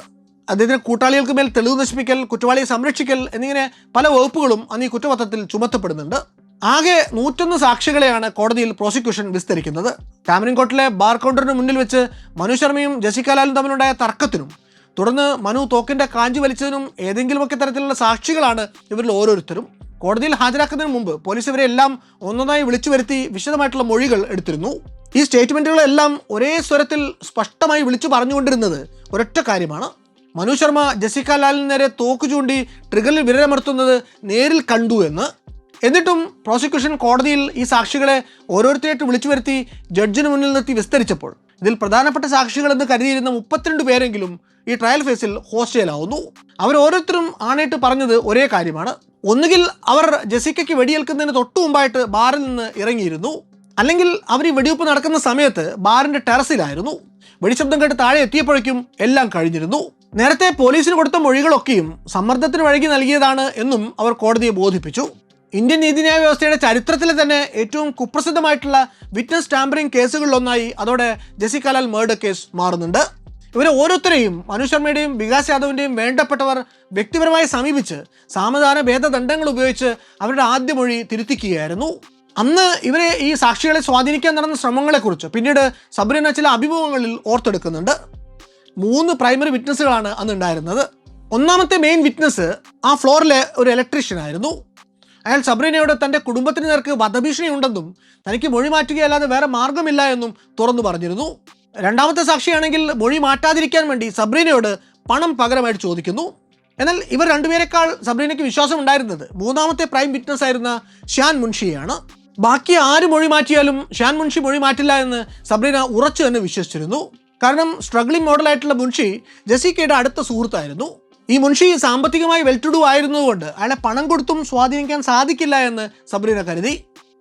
അദ്ദേഹത്തിന് കൂട്ടാളികൾക്ക് മേൽ തെളിവ് നശിപ്പിക്കൽ, കുറ്റവാളിയെ സംരക്ഷിക്കൽ എന്നിങ്ങനെ പല വകുപ്പുകളും അന്ന് ഈ കുറ്റപത്രത്തിൽ ചുമത്തപ്പെടുന്നുണ്ട്. ആകെ 101 സാക്ഷികളെയാണ് കോടതിയിൽ പ്രോസിക്യൂഷൻ വിസ്തരിക്കുന്നത്. ടാമറിൻ കോർട്ടിലെ ബാർ കൗണ്ടറിന് മുന്നിൽ വെച്ച് മനു ശർമ്മയും ജെസിക്ക ലാലും തമ്മിലുണ്ടായ തർക്കത്തിനും തുടർന്ന് മനു തോക്കിൻ്റെ കാഞ്ചി വലിച്ചതിനും ഏതെങ്കിലുമൊക്കെ തരത്തിലുള്ള സാക്ഷികളാണ് ഇവരിൽ ഓരോരുത്തരും. കോടതിയിൽ ഹാജരാക്കുന്നതിന് മുമ്പ് പോലീസ് ഇവരെ എല്ലാം ഒന്നൊന്നായി വിളിച്ചു വരുത്തി വിശദമായിട്ടുള്ള മൊഴികൾ എടുത്തിരുന്നു. ഈ സ്റ്റേറ്റ്മെൻറ്റുകളെല്ലാം ഒരേ സ്വരത്തിൽ സ്പഷ്ടമായി വിളിച്ചു പറഞ്ഞുകൊണ്ടിരുന്നത് ഒരൊറ്റ കാര്യമാണ്: മനു ശർമ്മ ജെസിക്ക ലാലിന് നേരെ തോക്ക് ചൂണ്ടി ട്രിഗറിൽ വിരലമർത്തുന്നത് നേരിൽ കണ്ടു എന്ന്. എന്നിട്ടും പ്രോസിക്യൂഷൻ കോടതിയിൽ ഈ സാക്ഷികളെ ഓരോരുത്തരായിട്ട് വിളിച്ചു വരുത്തി ജഡ്ജിന് മുന്നിൽ നിർത്തി വിസ്തരിച്ചപ്പോൾ ഇതിൽ പ്രധാനപ്പെട്ട സാക്ഷികളെന്ന് കരുതിയിരുന്ന 32 പേരെങ്കിലും ഈ ട്രയൽ ഫേസിൽ ഹോസ്റ്റേലാവുന്നു. അവർ ഓരോരുത്തരും ആണയിട്ട് പറഞ്ഞത് ഒരേ കാര്യമാണ്: ഒന്നുകിൽ അവർ ജെസിക്കയ്ക്ക് വെടിയേൽക്കുന്നതിന് തൊട്ടു മുമ്പായിട്ട് ബാറിൽ നിന്ന് ഇറങ്ങിയിരുന്നു, അല്ലെങ്കിൽ അവർ ഈ വെടിവെപ്പ് നടക്കുന്ന സമയത്ത് ബാറിൻ്റെ ടെറസിലായിരുന്നു. വെടിശബ്ദം കേട്ട് താഴെ എത്തിയപ്പോഴേക്കും എല്ലാം കഴിഞ്ഞിരുന്നു. നേരത്തെ പോലീസിന് കൊടുത്ത മൊഴികളൊക്കെയും സമ്മർദ്ദത്തിന് വഴങ്ങി നൽകിയതാണ് എന്നും അവർ കോടതിയെ ബോധിപ്പിച്ചു. ഇന്ത്യൻ നീതിന്യായ വ്യവസ്ഥയുടെ ചരിത്രത്തിലെ തന്നെ ഏറ്റവും കുപ്രസിദ്ധമായിട്ടുള്ള വിറ്റ്നസ് ടാമ്പറിംഗ് കേസുകളിലൊന്നായി അതോടെ ജെസിക്ക ലാൽ മർഡർ കേസ് മാറുന്നുണ്ട്. ഇവരെ ഓരോരുത്തരെയും മനു ശർമ്മയുടെയും വികാസ് യാദവിൻ്റെയും വേണ്ടപ്പെട്ടവർ വ്യക്തിപരമായി സമീപിച്ച് സാമധാന ഭേദദണ്ഡങ്ങൾ ഉപയോഗിച്ച് അവരുടെ ആദ്യ മൊഴി തിരുത്തിക്കുകയായിരുന്നു. അന്ന് ഇവരെ ഈ സാക്ഷികളെ സ്വാധീനിക്കാൻ നടന്ന ശ്രമങ്ങളെക്കുറിച്ച് പിന്നീട് സബ്രീന ചില അഭിമുഖങ്ങളിൽ ഓർത്തെടുക്കുന്നുണ്ട്. 3 പ്രൈമറി വിറ്റ്നസ്സുകളാണ് അന്ന് ഉണ്ടായിരുന്നത്. ഒന്നാമത്തെ മെയിൻ വിറ്റ്നസ് ആ ഫ്ലോറിലെ ഒരു ഇലക്ട്രീഷ്യൻ ആയിരുന്നു. അയാൾ സബ്രീനയോട് തൻ്റെ കുടുംബത്തിന് നേർക്ക് വധഭീഷണി ഉണ്ടെന്നും തനിക്ക് മൊഴി മാറ്റുകയല്ലാതെ വേറെ മാർഗമില്ല എന്നും തുറന്നു പറഞ്ഞിരുന്നു. രണ്ടാമത്തെ സാക്ഷിയാണെങ്കിൽ മൊഴി മാറ്റാതിരിക്കാൻ വേണ്ടി സബ്രീനയോട് പണം പകരമായിട്ട് ചോദിക്കുന്നു. എന്നാൽ ഇവർ രണ്ടുപേരെക്കാൾ സബ്രീനയ്ക്ക് വിശ്വാസം ഉണ്ടായിരുന്നത് മൂന്നാമത്തെ പ്രൈം വിറ്റ്നസ് ആയിരുന്ന ഷാൻ മുൻഷിയെയാണ്. ബാക്കി ആര് മൊഴി മാറ്റിയാലും ഷാൻ മുൻഷി മൊഴി മാറ്റില്ല എന്ന് സബ്രീന ഉറച്ചു തന്നെ വിശ്വസിച്ചിരുന്നു. കാരണം സ്ട്രഗ്ലിംഗ് മോഡലായിട്ടുള്ള മുൻഷി ജെസിക്കയുടെ അടുത്ത സുഹൃത്തായിരുന്നു. ഈ മുൻഷി സാമ്പത്തികമായി വെൽ ടു ഡു ആയിരുന്നതുകൊണ്ട് അയാളെ പണം കൊടുത്തും സ്വാധീനിക്കാൻ സാധിക്കില്ല എന്ന് സബ്രീന കരുതി.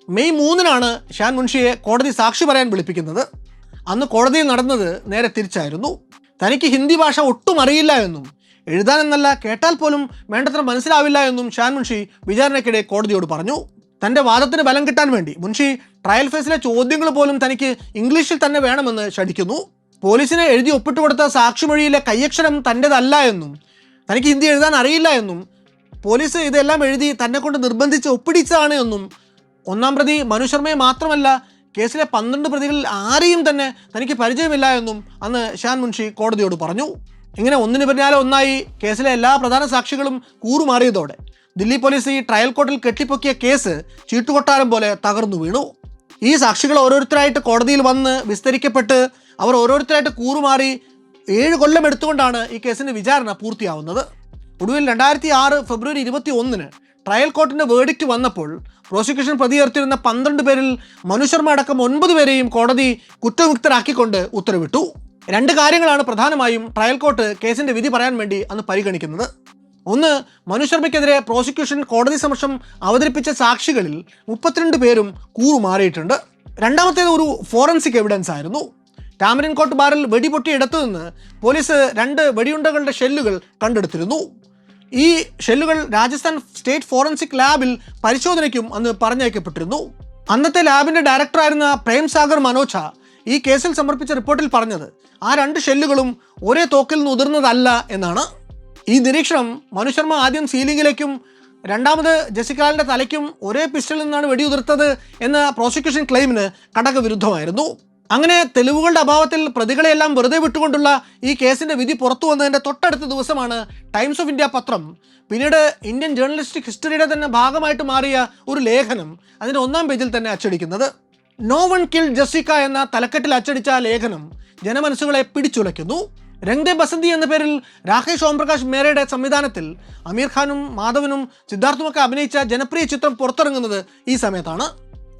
മെയ് 3 ഷാൻ മുൻഷിയെ കോടതി സാക്ഷി പറയാൻ വിളിപ്പിക്കുന്നത്. അന്ന് കോടതിയിൽ നടന്നത് നേരെ തിരിച്ചായിരുന്നു. തനിക്ക് ഹിന്ദി ഭാഷ ഒട്ടും അറിയില്ല എന്നും എഴുതാനെന്നല്ല കേട്ടാൽ പോലും വേണ്ടത്ര മനസ്സിലാവില്ല എന്നും ഷാൻ മുൻഷി വിചാരണയ്ക്കിടെ കോടതിയോട് പറഞ്ഞു. തൻ്റെ വാദത്തിന് ബലം കിട്ടാൻ വേണ്ടി മുൻഷി ട്രയൽ ഫേസിലെ ചോദ്യങ്ങൾ പോലും തനിക്ക് ഇംഗ്ലീഷിൽ തന്നെ വേണമെന്ന് ശഠിക്കുന്നു. പോലീസിനെ എഴുതി ഒപ്പിട്ട് കൊടുത്ത സാക്ഷിമൊഴിയിലെ കയ്യക്ഷരം തൻ്റെതല്ല എന്നും തനിക്ക് ഹിന്ദി എഴുതാൻ അറിയില്ല എന്നും പോലീസ് ഇതെല്ലാം എഴുതി തന്നെ കൊണ്ട് നിർബന്ധിച്ച് ഒപ്പിടിച്ചതാണ് എന്നും ഒന്നാം പ്രതി മനു ശർമ്മയെ മാത്രമല്ല കേസിലെ 12 പ്രതികളിൽ ആരെയും തന്നെ തനിക്ക് പരിചയമില്ല എന്നും അന്ന് ഷാൻ മുൻഷി കോടതിയോട് പറഞ്ഞു. ഇങ്ങനെ ഒന്നിനു പിന്നാലെ ഒന്നായി കേസിലെ എല്ലാ പ്രധാന സാക്ഷികളും കൂറുമാറിയതോടെ ദില്ലി പോലീസ് ഈ ട്രയൽ കോർട്ടിൽ കെട്ടിപ്പൊക്കിയ കേസ് ചീട്ടുകൊട്ടാരം പോലെ തകർന്നു വീണു. ഈ സാക്ഷികൾ ഓരോരുത്തരായിട്ട് കോടതിയിൽ വന്ന് വിസ്തരിക്കപ്പെട്ട് അവർ ഓരോരുത്തരായിട്ട് കൂറുമാറി 7 കൊല്ലം എടുത്തുകൊണ്ടാണ് ഈ കേസിൻ്റെ വിചാരണ പൂർത്തിയാവുന്നത്. ഒടുവിൽ 2006 ഫെബ്രുവരി 21 ട്രയൽ കോർട്ടിൻ്റെ വേർഡിക്റ്റ് വന്നപ്പോൾ പ്രോസിക്യൂഷൻ പ്രതി ഉയർത്തിയിരുന്ന 12 പേരിൽ മനു ശർമ്മ അടക്കം 9 പേരെയും കോടതി കുറ്റമുക്തരാക്കിക്കൊണ്ട് ഉത്തരവിട്ടു. 2 കാര്യങ്ങളാണ് പ്രധാനമായും ട്രയൽ കോർട്ട് കേസിൻ്റെ വിധി പറയാൻ വേണ്ടി അന്ന് പരിഗണിക്കുന്നത്. ഒന്ന്, മനു ശർമ്മയ്ക്കെതിരെ പ്രോസിക്യൂഷൻ കോടതി സമക്ഷം അവതരിപ്പിച്ച സാക്ഷികളിൽ 32 പേരും കൂറുമാറിയിട്ടുണ്ട്. രണ്ടാമത്തേത് ഒരു ഫോറൻസിക് എവിഡൻസ് ആയിരുന്നു. ടാമറിൻ കോർട്ട് ബാറിൽ വെടിപൊട്ടിയിടത്തു നിന്ന് പോലീസ് 2 വെടിയുണ്ടകളുടെ ഷെല്ലുകൾ കണ്ടെടുത്തിരുന്നു. ഈ ഷെല്ലുകൾ രാജസ്ഥാൻ സ്റ്റേറ്റ് ഫോറൻസിക് ലാബിൽ പരിശോധനയ്ക്കും അന്ന് പറഞ്ഞയക്കപ്പെട്ടിരുന്നു. അന്നത്തെ ലാബിൻ്റെ ഡയറക്ടറായിരുന്ന പ്രേം സാഗർ മനോച്ച ഈ കേസിൽ സമർപ്പിച്ച റിപ്പോർട്ടിൽ പറഞ്ഞത് ആ 2 ഷെല്ലുകളും ഒരേ തോക്കിൽ നിന്ന് ഉതിർന്നതല്ല എന്നാണ്. ഈ നിരീക്ഷണം മനു ശർമ്മ ആദ്യം സീലിംഗിലേക്കും രണ്ടാമത് ജെസിക്ക ലാലിൻ്റെ തലയ്ക്കും ഒരേ പിസ്റ്റളിൽ നിന്നാണ് വെടിയുതിർത്തത് എന്ന പ്രോസിക്യൂഷൻ ക്ലെയിമിന് കടകവിരുദ്ധമായിരുന്നു. അങ്ങനെ തെളിവുകളുടെ അഭാവത്തിൽ പ്രതികളെയെല്ലാം വെറുതെ വിട്ടുകൊണ്ടുള്ള ഈ കേസിൻ്റെ വിധി പുറത്തു വന്നതിൻ്റെ തൊട്ടടുത്ത ദിവസമാണ് ടൈംസ് ഓഫ് ഇന്ത്യ പത്രം പിന്നീട് ഇന്ത്യൻ ജേർണലിസ്റ്റിക് ഹിസ്റ്ററിയുടെ തന്നെ ഭാഗമായിട്ട് മാറിയ ഒരു ലേഖനം അതിൻ്റെ 1-ാം പേജിൽ തന്നെ അച്ചടിക്കുന്നത്. നോ വൺ കിൽഡ് ജെസിക്ക എന്ന തലക്കെട്ടിൽ അച്ചടിച്ച ആ ലേഖനം ജനമനസ്സുകളെ പിടിച്ചുലയ്ക്കുന്നു. രംഗ് ദേ ബസന്തി എന്ന പേരിൽ രാകേഷ് ഓംപ്രകാശ് മേരയുടെ സംവിധാനത്തിൽ അമീർ ഖാനും മാധവനും സിദ്ധാർത്ഥുമൊക്കെ അഭിനയിച്ച ജനപ്രിയ ചിത്രം പുറത്തിറങ്ങുന്നത് ഈ സമയത്താണ്.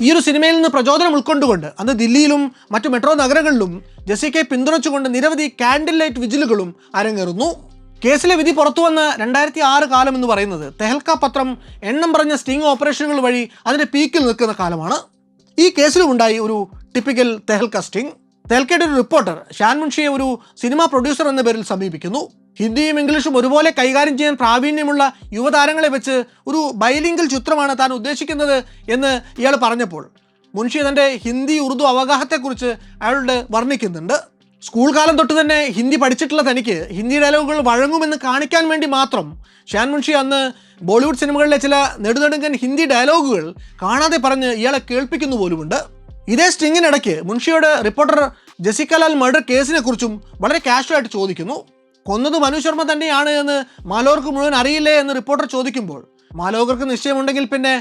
ഈ ഒരു സിനിമയിൽ നിന്ന് പ്രചോദനം ഉൾക്കൊണ്ടുകൊണ്ട് അന്ന് ദില്ലിയിലും മറ്റു മെട്രോ നഗരങ്ങളിലും ജെസിക്കയെ പിന്തുണച്ചുകൊണ്ട് നിരവധി കാൻഡിൽ ലൈറ്റ് വിജിലുകളും അരങ്ങേറുന്നു. കേസിലെ വിധി പുറത്തു വന്ന 2006 കാലം എന്ന് പറയുന്നത് തെഹൽക്ക പത്രം എണ്ണം പറഞ്ഞ സ്റ്റിംഗ് ഓപ്പറേഷനുകൾ വഴി അതിൻ്റെ പീക്കിൽ നിൽക്കുന്ന കാലമാണ്. ഈ കേസിലും ഉണ്ടായി ഒരു ടിപ്പിക്കൽ തെഹൽക്ക സ്റ്റിംഗ്. തെഹൽക്കയുടെ ഒരു റിപ്പോർട്ടർ ഷാൻ മുൻഷിയെ ഒരു സിനിമ പ്രൊഡ്യൂസർ എന്ന പേരിൽ സമീപിക്കുന്നു. ഹിന്ദിയും ഇംഗ്ലീഷും ഒരുപോലെ കൈകാര്യം ചെയ്യാൻ പ്രാവീണ്യമുള്ള യുവതാരങ്ങളെ വെച്ച് ഒരു ബൈലിംഗൽ ചിത്രമാണ് താൻ ഉദ്ദേശിക്കുന്നത് എന്ന് ഇയാൾ പറഞ്ഞപ്പോൾ മുൻഷി തൻ്റെ ഹിന്ദി ഉറുദു അവഗാഹത്തെക്കുറിച്ച് അയാളോട് വർണ്ണിക്കുന്നുണ്ട്. സ്കൂൾ കാലം തൊട്ട് തന്നെ ഹിന്ദി പഠിച്ചിട്ടുള്ള തനിക്ക് ഹിന്ദി ഡയലോഗുകൾ വഴങ്ങുമെന്ന് കാണിക്കാൻ വേണ്ടി മാത്രം ഷാൻ മുൻഷി അന്ന് ബോളിവുഡ് സിനിമകളിലെ ചില നെടുനെടുങ്കൻ ഹിന്ദി ഡയലോഗുകൾ കാണാതെ പറഞ്ഞ് ഇയാളെ കേൾപ്പിക്കുന്നു പോലുമുണ്ട്. ഇതേ സ്റ്റിങ്ങിനിടയ്ക്ക് മുൻഷിയോട് റിപ്പോർട്ടർ ജെസിക്ക ലാൽ മർഡർ കേസിനെ കുറിച്ചും വളരെ കാഷ്വലായിട്ട് ചോദിക്കുന്നു. കൊന്നത് മനു ശർമ്മ തന്നെയാണ് എന്ന് മാലോകർക്ക് മുഴുവൻ അറിയില്ലേ എന്ന് റിപ്പോർട്ടർ ചോദിക്കുമ്പോൾ മാലോകർക്ക് നിശ്ചയമുണ്ടെങ്കിൽ പിന്നെ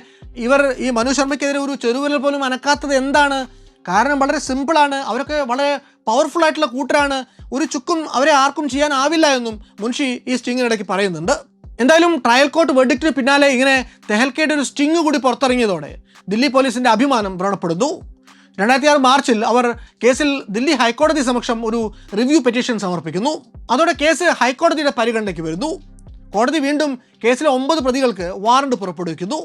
ഇവർ ഈ മനു ശർമ്മയ്ക്കെതിരെ ഒരു ചെറുവിരൽ പോലും അനക്കാത്തത് എന്താണ്? കാരണം വളരെ സിമ്പിളാണ്. അവരൊക്കെ വളരെ പവർഫുൾ ആയിട്ടുള്ള കൂട്ടരാണ്. ഒരു ചുക്കും അവരെ ആർക്കും ചെയ്യാനാവില്ല എന്നും മുൻഷി ഈ സ്റ്റിങ്ങിനിടയ്ക്ക് പറയുന്നുണ്ട്. എന്തായാലും ട്രയൽ കോർട്ട് വെർഡിക്റ്റിന് പിന്നാലെ ഇങ്ങനെ തെഹൽക്കയുടെ ഒരു സ്റ്റിങ് കൂടി പുറത്തിറങ്ങിയതോടെ ദില്ലി പോലീസിൻ്റെ അഭിമാനം വ്രണപ്പെടുന്നു. 2006 മാർച്ചിൽ അവർ കേസിൽ ദില്ലി ഹൈക്കോടതി സമക്ഷം ഒരു റിവ്യൂ പെറ്റീഷൻ സമർപ്പിക്കുന്നു. അതോടെ കേസ് ഹൈക്കോടതിയുടെ പരിഗണനയ്ക്ക് വരുന്നു. കോടതി വീണ്ടും കേസിലെ 9 പ്രതികൾക്ക് വാറണ്ട് പുറപ്പെടുവിക്കുന്നു.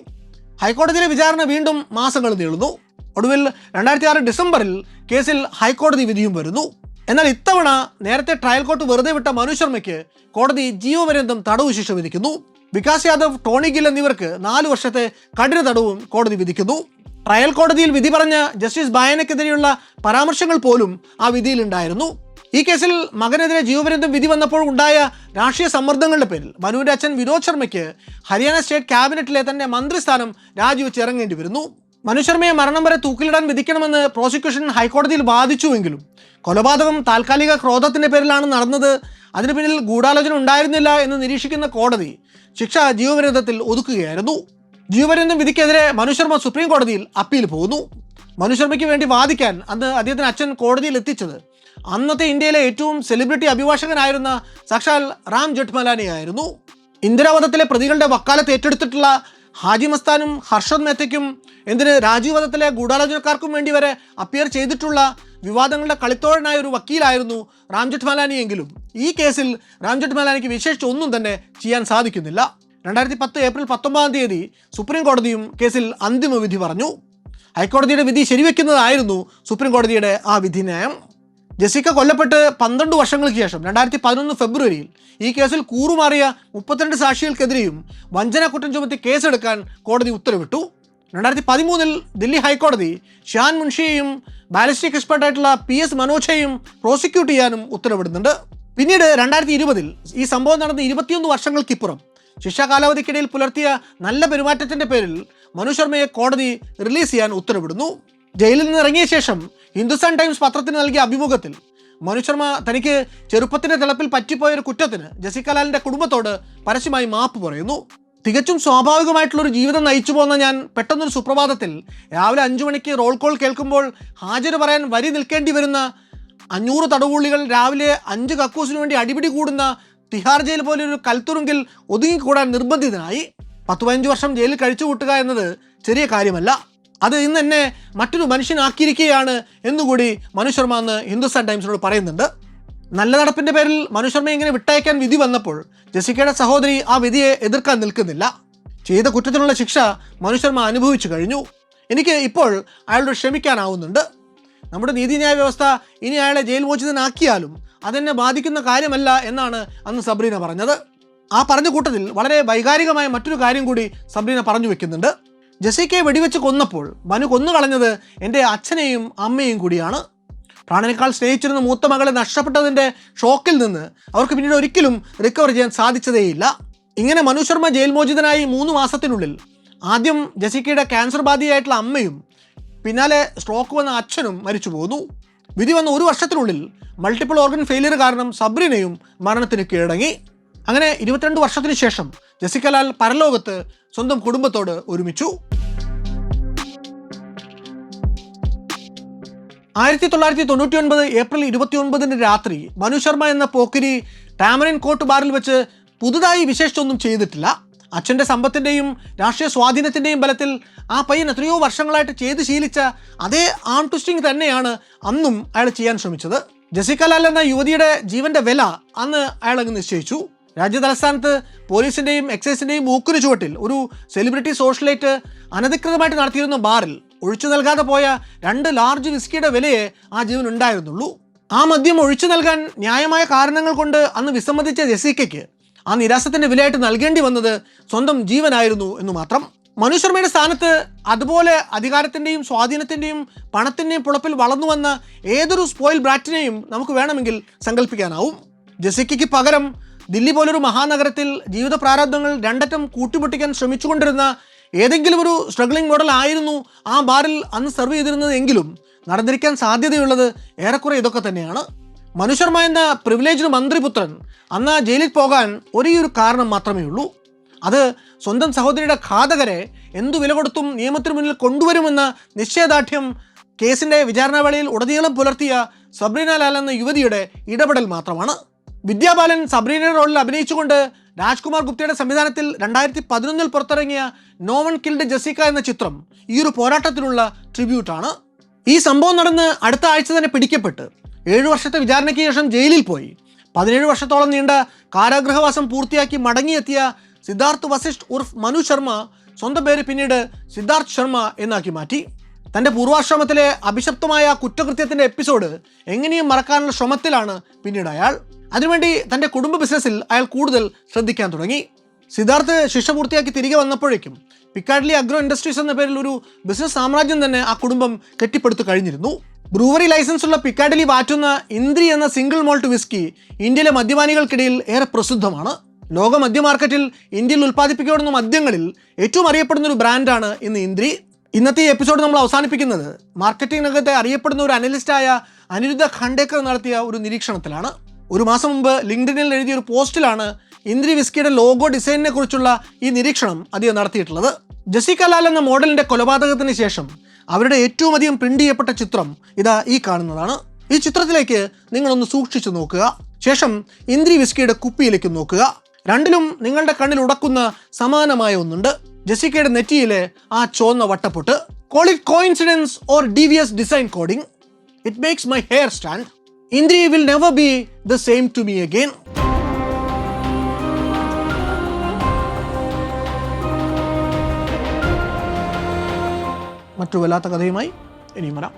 ഹൈക്കോടതിയിലെ വിചാരണ വീണ്ടും മാസങ്ങൾ നീളുന്നു. ഒടുവിൽ 2006 ഡിസംബറിൽ കേസിൽ ഹൈക്കോടതി വിധിയും വരുന്നു. എന്നാൽ ഇത്തവണ നേരത്തെ ട്രയൽ കോർട്ട് വെറുതെ വിട്ട മനു ശർമ്മയ്ക്ക് കോടതി ജീവപര്യന്തം തടവ് ശിക്ഷ വിധിക്കുന്നു. വികാസ് യാദവ്, ടോണി ഗിൽ എന്നിവർക്ക് 4 വർഷത്തെ കഠിന തടവും കോടതി വിധിക്കുന്നു. ട്രയൽ കോടതിയിൽ വിധി പറഞ്ഞ ജസ്റ്റിസ് ബായനക്കെതിരെയുള്ള പരാമർശങ്ങൾ പോലും ആ വിധിയിലുണ്ടായിരുന്നു. ഈ കേസിൽ മകനെതിരെ ജീവപര്യന്തം വിധി വന്നപ്പോൾ ഉണ്ടായ രാഷ്ട്രീയ സമ്മർദ്ദങ്ങളുടെ പേരിൽ മനുവിൻ്റെ അച്ഛൻ വിനോദ് ശർമ്മയ്ക്ക് ഹരിയാന സ്റ്റേറ്റ് ക്യാബിനറ്റിലെ തന്റെ മന്ത്രിസ്ഥാനം രാജിവെച്ച് ഇറങ്ങേണ്ടി വരുന്നു. മനു ശർമ്മയെ മരണം വരെ തൂക്കിലിടാൻ വിധിക്കണമെന്ന് പ്രോസിക്യൂഷൻ ഹൈക്കോടതിയിൽ വാദിച്ചുവെങ്കിലും കൊലപാതകം താൽക്കാലിക ക്രോധത്തിന്റെ പേരിലാണ് നടന്നത്, അതിന് പിന്നിൽ ഗൂഢാലോചന ഉണ്ടായിരുന്നില്ല എന്ന് നിരീക്ഷിക്കുന്ന കോടതി ശിക്ഷ ജീവപര്യന്തത്തിൽ ഒതുക്കുകയായിരുന്നു. ജീവപര്യന്തം വിധിക്കെതിരെ മനു ശർമ്മ സുപ്രീം കോടതിയിൽ അപ്പീൽ പോകുന്നു. മനു ശർമ്മയ്ക്ക് വേണ്ടി വാദിക്കാൻ അന്ന് അദ്ദേഹത്തിന് അച്ഛൻ കോടതിയിൽ എത്തിച്ചത് അന്നത്തെ ഇന്ത്യയിലെ ഏറ്റവും സെലിബ്രിറ്റി അഭിഭാഷകനായിരുന്ന സാക്ഷാൽ റാം ജഠ്മലാനിയായിരുന്നു. ഇന്ദിരാവധത്തിലെ പ്രതികളുടെ വക്കാലത്ത് ഏറ്റെടുത്തിട്ടുള്ള ഹാജി മസ്താനും ഹർഷദ് മേത്തയ്ക്കും എന്തിന് രാജീവ് വധത്തിലെ ഗൂഢാലോചനക്കാർക്കും വേണ്ടി വരെ അപ്പിയർ ചെയ്തിട്ടുള്ള വിവാദങ്ങളുടെ കളിത്തോഴനായ ഒരു വക്കീലായിരുന്നു റാം ജഠ്മലാനി. എങ്കിലും ഈ കേസിൽ റാം ജഠ്മലാനിക്ക് വിശേഷിച്ച് ഒന്നും തന്നെ ചെയ്യാൻ സാധിക്കുന്നില്ല. 2010 ഏപ്രിൽ 19 സുപ്രീം കോടതിയും കേസിൽ അന്തിമ വിധി പറഞ്ഞു. ഹൈക്കോടതിയുടെ വിധി ശരിവെക്കുന്നതായിരുന്നു സുപ്രീം കോടതിയുടെ ആ വിധിന്യായം. ജെസിക്ക കൊല്ലപ്പെട്ട് 12 വർഷങ്ങൾക്ക് ശേഷം 2011 ഫെബ്രുവരിയിൽ ഈ കേസിൽ കൂറുമാറിയ 32 സാക്ഷികൾക്കെതിരെയും വഞ്ചന കുറ്റം ചുമത്തി കേസെടുക്കാൻ കോടതി ഉത്തരവിട്ടു. 2013 ദില്ലി ഹൈക്കോടതി ഷാൻ മുൻഷിയെയും ബാലിസ്റ്റിക് എക്സ്പെർട്ടായിട്ടുള്ള PS മനോജയെയും പ്രോസിക്യൂട്ട് ചെയ്യാനും ഉത്തരവിടുന്നുണ്ട്. പിന്നീട് 2020 ഈ സംഭവം നടന്ന് 21 വർഷങ്ങൾക്കിപ്പുറം ശിക്ഷാ കാലാവധിക്കിടയിൽ പുലർത്തിയ നല്ല പെരുമാറ്റത്തിൻ്റെ പേരിൽ മനു ശർമ്മയെ കോടതി റിലീസ് ചെയ്യാൻ ഉത്തരവിടുന്നു. ജയിലിൽ നിന്ന് ഇറങ്ങിയ ശേഷം ഹിന്ദുസ്ഥാൻ ടൈംസ് പത്രത്തിന് നൽകിയ അഭിമുഖത്തിൽ മനു ശർമ്മ തനിക്ക് ചെറുപ്പത്തിൻ്റെ തിളപ്പിൽ പറ്റിപ്പോയൊരു കുറ്റത്തിന് ജെസിക്ക ലാലിൻ്റെ കുടുംബത്തോട് പരസ്യമായി മാപ്പ് പറയുന്നു. തികച്ചും സ്വാഭാവികമായിട്ടുള്ളൊരു ജീവിതം നയിച്ചു പോകുന്ന ഞാൻ പെട്ടെന്നൊരു സുപ്രഭാതത്തിൽ രാവിലെ 5 മണിക്ക് റോൾ കോൾ കേൾക്കുമ്പോൾ ഹാജർ പറയാൻ വരി നിൽക്കേണ്ടി വരുന്ന 500 തടവുള്ളികൾ രാവിലെ 5 കക്കൂസിന് വേണ്ടി അടിപിടി കൂടുന്ന തിഹാർ ജയിൽ പോലെ ഒരു കൽത്തുറുങ്കിൽ ഒതുങ്ങിക്കൂടാൻ നിർബന്ധിതനായി. 10-15 വർഷം ജയിലിൽ കഴിച്ചു കൂട്ടുക എന്നത് ചെറിയ കാര്യമല്ല. അത് ഇന്ന് എന്നെ മറ്റൊരു മനുഷ്യനാക്കിയിരിക്കുകയാണ് എന്നുകൂടി മനു ശർമ്മ അന്ന് ഹിന്ദുസ്ഥാൻ ടൈംസിനോട് പറയുന്നുണ്ട്. നല്ല നടപ്പിൻ്റെ പേരിൽ മനു ശർമ്മയെ ഇങ്ങനെ വിട്ടയക്കാൻ വിധി വന്നപ്പോൾ ജെസിക്കയുടെ സഹോദരി ആ വിധിയെ എതിർക്കാൻ നിൽക്കുന്നില്ല. ചെയ്ത കുറ്റത്തിനുള്ള ശിക്ഷ മനു ശർമ്മ അനുഭവിച്ചു കഴിഞ്ഞു. എനിക്ക് ഇപ്പോൾ അയാളോട് ക്ഷമിക്കാനാവുന്നുണ്ട്. നമ്മുടെ നീതിന്യായ വ്യവസ്ഥ ഇനി അയാളെ ജയിൽ മോചിതനാക്കിയാലും അതെന്നെ ബാധിക്കുന്ന കാര്യമല്ല എന്നാണ് അന്ന് സബ്രീന പറഞ്ഞത്. ആ പറഞ്ഞ കൂട്ടത്തിൽ വളരെ വൈകാരികമായ മറ്റൊരു കാര്യം കൂടി സബ്രീന പറഞ്ഞു വെക്കുന്നുണ്ട്. ജെസിക്കയെ വെടിവെച്ച് കൊന്നപ്പോൾ മനു കൊന്നുകളഞ്ഞത് എൻ്റെ അച്ഛനെയും അമ്മയെയും കൂടിയാണ്. പ്രാണനേക്കാൾ സ്നേഹിച്ചിരുന്ന മൂത്ത മകളെ നഷ്ടപ്പെട്ടതിൻ്റെ ഷോക്കിൽ നിന്ന് അവർക്ക് പിന്നീട് ഒരിക്കലും റിക്കവർ ചെയ്യാൻ സാധിച്ചതേയില്ല. ഇങ്ങനെ മനു ശർമ്മ ജയിൽ മോചിതനായി 3 മാസത്തിനുള്ളിൽ ആദ്യം ജെസിക്കയുടെ ക്യാൻസർ ബാധിതയായിട്ടുള്ള അമ്മയും പിന്നാലെ സ്ട്രോക്ക് വന്ന അച്ഛനും മരിച്ചു പോന്നു. വിധി വന്ന 1 വർഷത്തിനുള്ളിൽ മൾട്ടിപ്പിൾ ഓർഗൻ ഫെയിലിയർ കാരണം സബ്രീനയും മരണത്തിന് കീഴടങ്ങി. അങ്ങനെ 22 വർഷത്തിന് ശേഷം ജെസിക്ക ലാൽ പരലോകത്ത് സ്വന്തം കുടുംബത്തോട് ഒരുമിച്ചു. 1999 ഏപ്രിൽ 29 രാത്രി മനു ശർമ്മ എന്ന പോക്കിരി ടാമറിൻ കോർട്ട് ബാറിൽ വെച്ച് പുതുതായി വിശേഷിച്ചൊന്നും ചെയ്തിട്ടില്ല. അച്ഛൻ്റെ സമ്പത്തിൻ്റെയും രാഷ്ട്രീയ സ്വാധീനത്തിൻ്റെയും ബലത്തിൽ ആ പയ്യൻ എത്രയോ വർഷങ്ങളായിട്ട് ചെയ്ത് ശീലിച്ച അതേ ആം ട്വിസ്റ്റിംഗ് തന്നെയാണ് അന്നും അയാൾ ചെയ്യാൻ ശ്രമിച്ചത്. ജെസിക്ക ലാൽ എന്ന യുവതിയുടെ ജീവന്റെ വില അന്ന് അയാൾ അങ്ങ് നിശ്ചയിച്ചു. രാജ്യതലസ്ഥാനത്ത് പോലീസിൻ്റെയും എക്സൈസിൻ്റെയും മൂക്കിന് ചുവട്ടിൽ ഒരു സെലിബ്രിറ്റി സോഷ്യലൈറ്റ് അനധികൃതമായിട്ട് നടത്തിയിരുന്ന ബാറിൽ ഒഴിച്ചു നൽകാതെ പോയ 2 ലാർജ് വിസ്കിയുടെ വിലയെ ആ ജീവൻ ഉണ്ടായിരുന്നുള്ളൂ. ആ മദ്യം ഒഴിച്ചു നൽകാൻ ന്യായമായ കാരണങ്ങൾ കൊണ്ട് അന്ന് വിസമ്മതിച്ച ജെസിക്കയ്ക്ക് ആ നിരാസത്തിൻ്റെ വിലയായിട്ട് നൽകേണ്ടി വന്നത് സ്വന്തം ജീവനായിരുന്നു എന്ന് മാത്രം. മനു ശർമ്മയുടെ സ്ഥാനത്ത് അതുപോലെ അധികാരത്തിൻ്റെയും സ്വാധീനത്തിൻ്റെയും പണത്തിൻ്റെയും പുളപ്പിൽ വളർന്നു വന്ന ഏതൊരു സ്പോയിൽ ബ്രാറ്റിനെയും നമുക്ക് വേണമെങ്കിൽ സങ്കല്പിക്കാനാവും. ജെസിക്കയ്ക്ക് പകരം ദില്ലി പോലൊരു മഹാനഗരത്തിൽ ജീവിത പ്രാരാബ്ദങ്ങൾ രണ്ടറ്റം കൂട്ടിമുട്ടിക്കാൻ ശ്രമിച്ചുകൊണ്ടിരുന്ന ഏതെങ്കിലും ഒരു സ്ട്രഗ്ലിംഗ് മോഡൽ ആയിരുന്നു ആ ബാറിൽ അന്ന് സെർവ് ചെയ്തിരുന്നത് എങ്കിലും നടന്നിരിക്കാൻ സാധ്യതയുള്ളത് ഏറെക്കുറെ ഇതൊക്കെ തന്നെയാണ്. മനു ശർമ്മ എന്ന പ്രിവിലേജ്ഡ് മന്ത്രിപുത്രൻ അന്ന് ജയിലിൽ പോകാൻ ഒരേയൊരു കാരണം മാത്രമേ ഉള്ളൂ. അത് സ്വന്തം സഹോദരിയുടെ ഘാതകരെ എന്തു വില കൊടുത്തും നിയമത്തിന് മുന്നിൽ കൊണ്ടുവരുമെന്ന നിശ്ചയദാർഢ്യം കേസിൻ്റെ വിചാരണാവേളയിൽ ഉടനീളം പുലർത്തിയ സബ്രീന ലാൽ എന്ന യുവതിയുടെ ഇടപെടൽ മാത്രമാണ്. വിദ്യാ ബാലൻ സബ്രീനയുടെ റോളിൽ അഭിനയിച്ചുകൊണ്ട് രാജ്കുമാർ ഗുപ്തയുടെ സംവിധാനത്തിൽ 2011 പുറത്തിറങ്ങിയ നോ വൺ കിൽഡ് ജെസിക്ക എന്ന ചിത്രം ഈ ഒരു പോരാട്ടത്തിനുള്ള ട്രിബ്യൂട്ടാണ്. ഈ സംഭവം നടന്ന് അടുത്ത ആഴ്ച തന്നെ പിടിക്കപ്പെട്ട് 7 വർഷത്തെ വിചാരണയ്ക്ക് ശേഷം ജയിലിൽ പോയി 17 വർഷത്തോളം നീണ്ട കാരാഗൃഹവാസം പൂർത്തിയാക്കി മടങ്ങിയെത്തിയ സിദ്ധാർത്ഥ് വസിഷ്ഠ് ഉർഫ് മനു ശർമ്മ സ്വന്തം പേര് പിന്നീട് സിദ്ധാർത്ഥ് ശർമ്മ എന്നാക്കി മാറ്റി. തൻ്റെ പൂർവാശ്രമത്തിലെ അഭിശപ്തമായ കുറ്റകൃത്യത്തിൻ്റെ എപ്പിസോഡ് എങ്ങനെയും മറക്കാനുള്ള ശ്രമത്തിലാണ് പിന്നീട് അയാൾ. അതിനുവേണ്ടി തൻ്റെ കുടുംബ ബിസിനസ്സിൽ അയാൾ കൂടുതൽ ശ്രദ്ധിക്കാൻ തുടങ്ങി. സിദ്ധാർത്ഥ് ശിക്ഷ പൂർത്തിയാക്കി തിരികെ വന്നപ്പോഴേക്കും പിക്കാഡിലി അഗ്രോ ഇൻഡസ്ട്രീസ് എന്ന പേരിൽ ഒരു ബിസിനസ് സാമ്രാജ്യം തന്നെ ആ കുടുംബം കെട്ടിപ്പടുത്തു കഴിഞ്ഞിരുന്നു. ബ്രൂവറി ലൈസൻസുള്ള പിക്കാഡിലി വാറ്റുന്ന ഇന്ദ്രി എന്ന സിംഗിൾ മോൾട്ട് വിസ്കി ഇന്ത്യയിലെ മദ്യപാനികൾക്കിടയിൽ ഏറെ പ്രസിദ്ധമാണ്. ലോക മദ്യ മാർക്കറ്റിൽ ഇന്ത്യയിൽ ഉൽപ്പാദിപ്പിക്കപ്പെടുന്ന മദ്യങ്ങളിൽ ഏറ്റവും അറിയപ്പെടുന്ന ഒരു ബ്രാൻഡാണ് ഇന്ന് ഇന്ദ്രി. ഇന്നത്തെ ഈ എപ്പിസോഡ് നമ്മൾ അവസാനിപ്പിക്കുന്നത് മാർക്കറ്റിംഗ് രംഗത്തെ അറിയപ്പെടുന്ന ഒരു അനലിസ്റ്റായ അനിരുദ്ധ ഖണ്ഡേക്കർ നടത്തിയ ഒരു നിരീക്ഷണത്തിലാണ്. ഒരു മാസം മുമ്പ് ലിങ്ക്ഡിനിൽ എഴുതിയ ഒരു പോസ്റ്റിലാണ് ഇന്ദ്രി വിസ്കിയുടെ ലോഗോ ഡിസൈനിനെ കുറിച്ചുള്ള ഈ നിരീക്ഷണം അദ്ദേഹം നടത്തിയിട്ടുള്ളത്. ജെസിക്ക ലാൽ എന്ന മോഡലിൻ്റെ കൊലപാതകത്തിന് ശേഷം അവരുടെ ഏറ്റവും അധികം പ്രിന്റ് ചെയ്യപ്പെട്ട ചിത്രം ഇതാ ഈ കാണുന്നതാണ്. ഈ ചിത്രത്തിലേക്ക് നിങ്ങളൊന്ന് സൂക്ഷിച്ചു നോക്കുക. ശേഷം ഇന്ദ്രി വിസ്കിയുടെ കുപ്പിയിലേക്ക് നോക്കുക. രണ്ടിലും നിങ്ങളുടെ കണ്ണിൽ ഉടക്കുന്ന സമാനമായ ഒന്നുണ്ട്. ജെസിക്കയുടെ നെറ്റിയിലെ ആ ചുവന്ന വട്ടപ്പൊട്ട്. Call it coincidence or devious design coding. It makes my hair stand. Indri will never be the same to me again. മറ്റു വല്ലാത്ത കഥയുമായി ഇനിയും വരാം.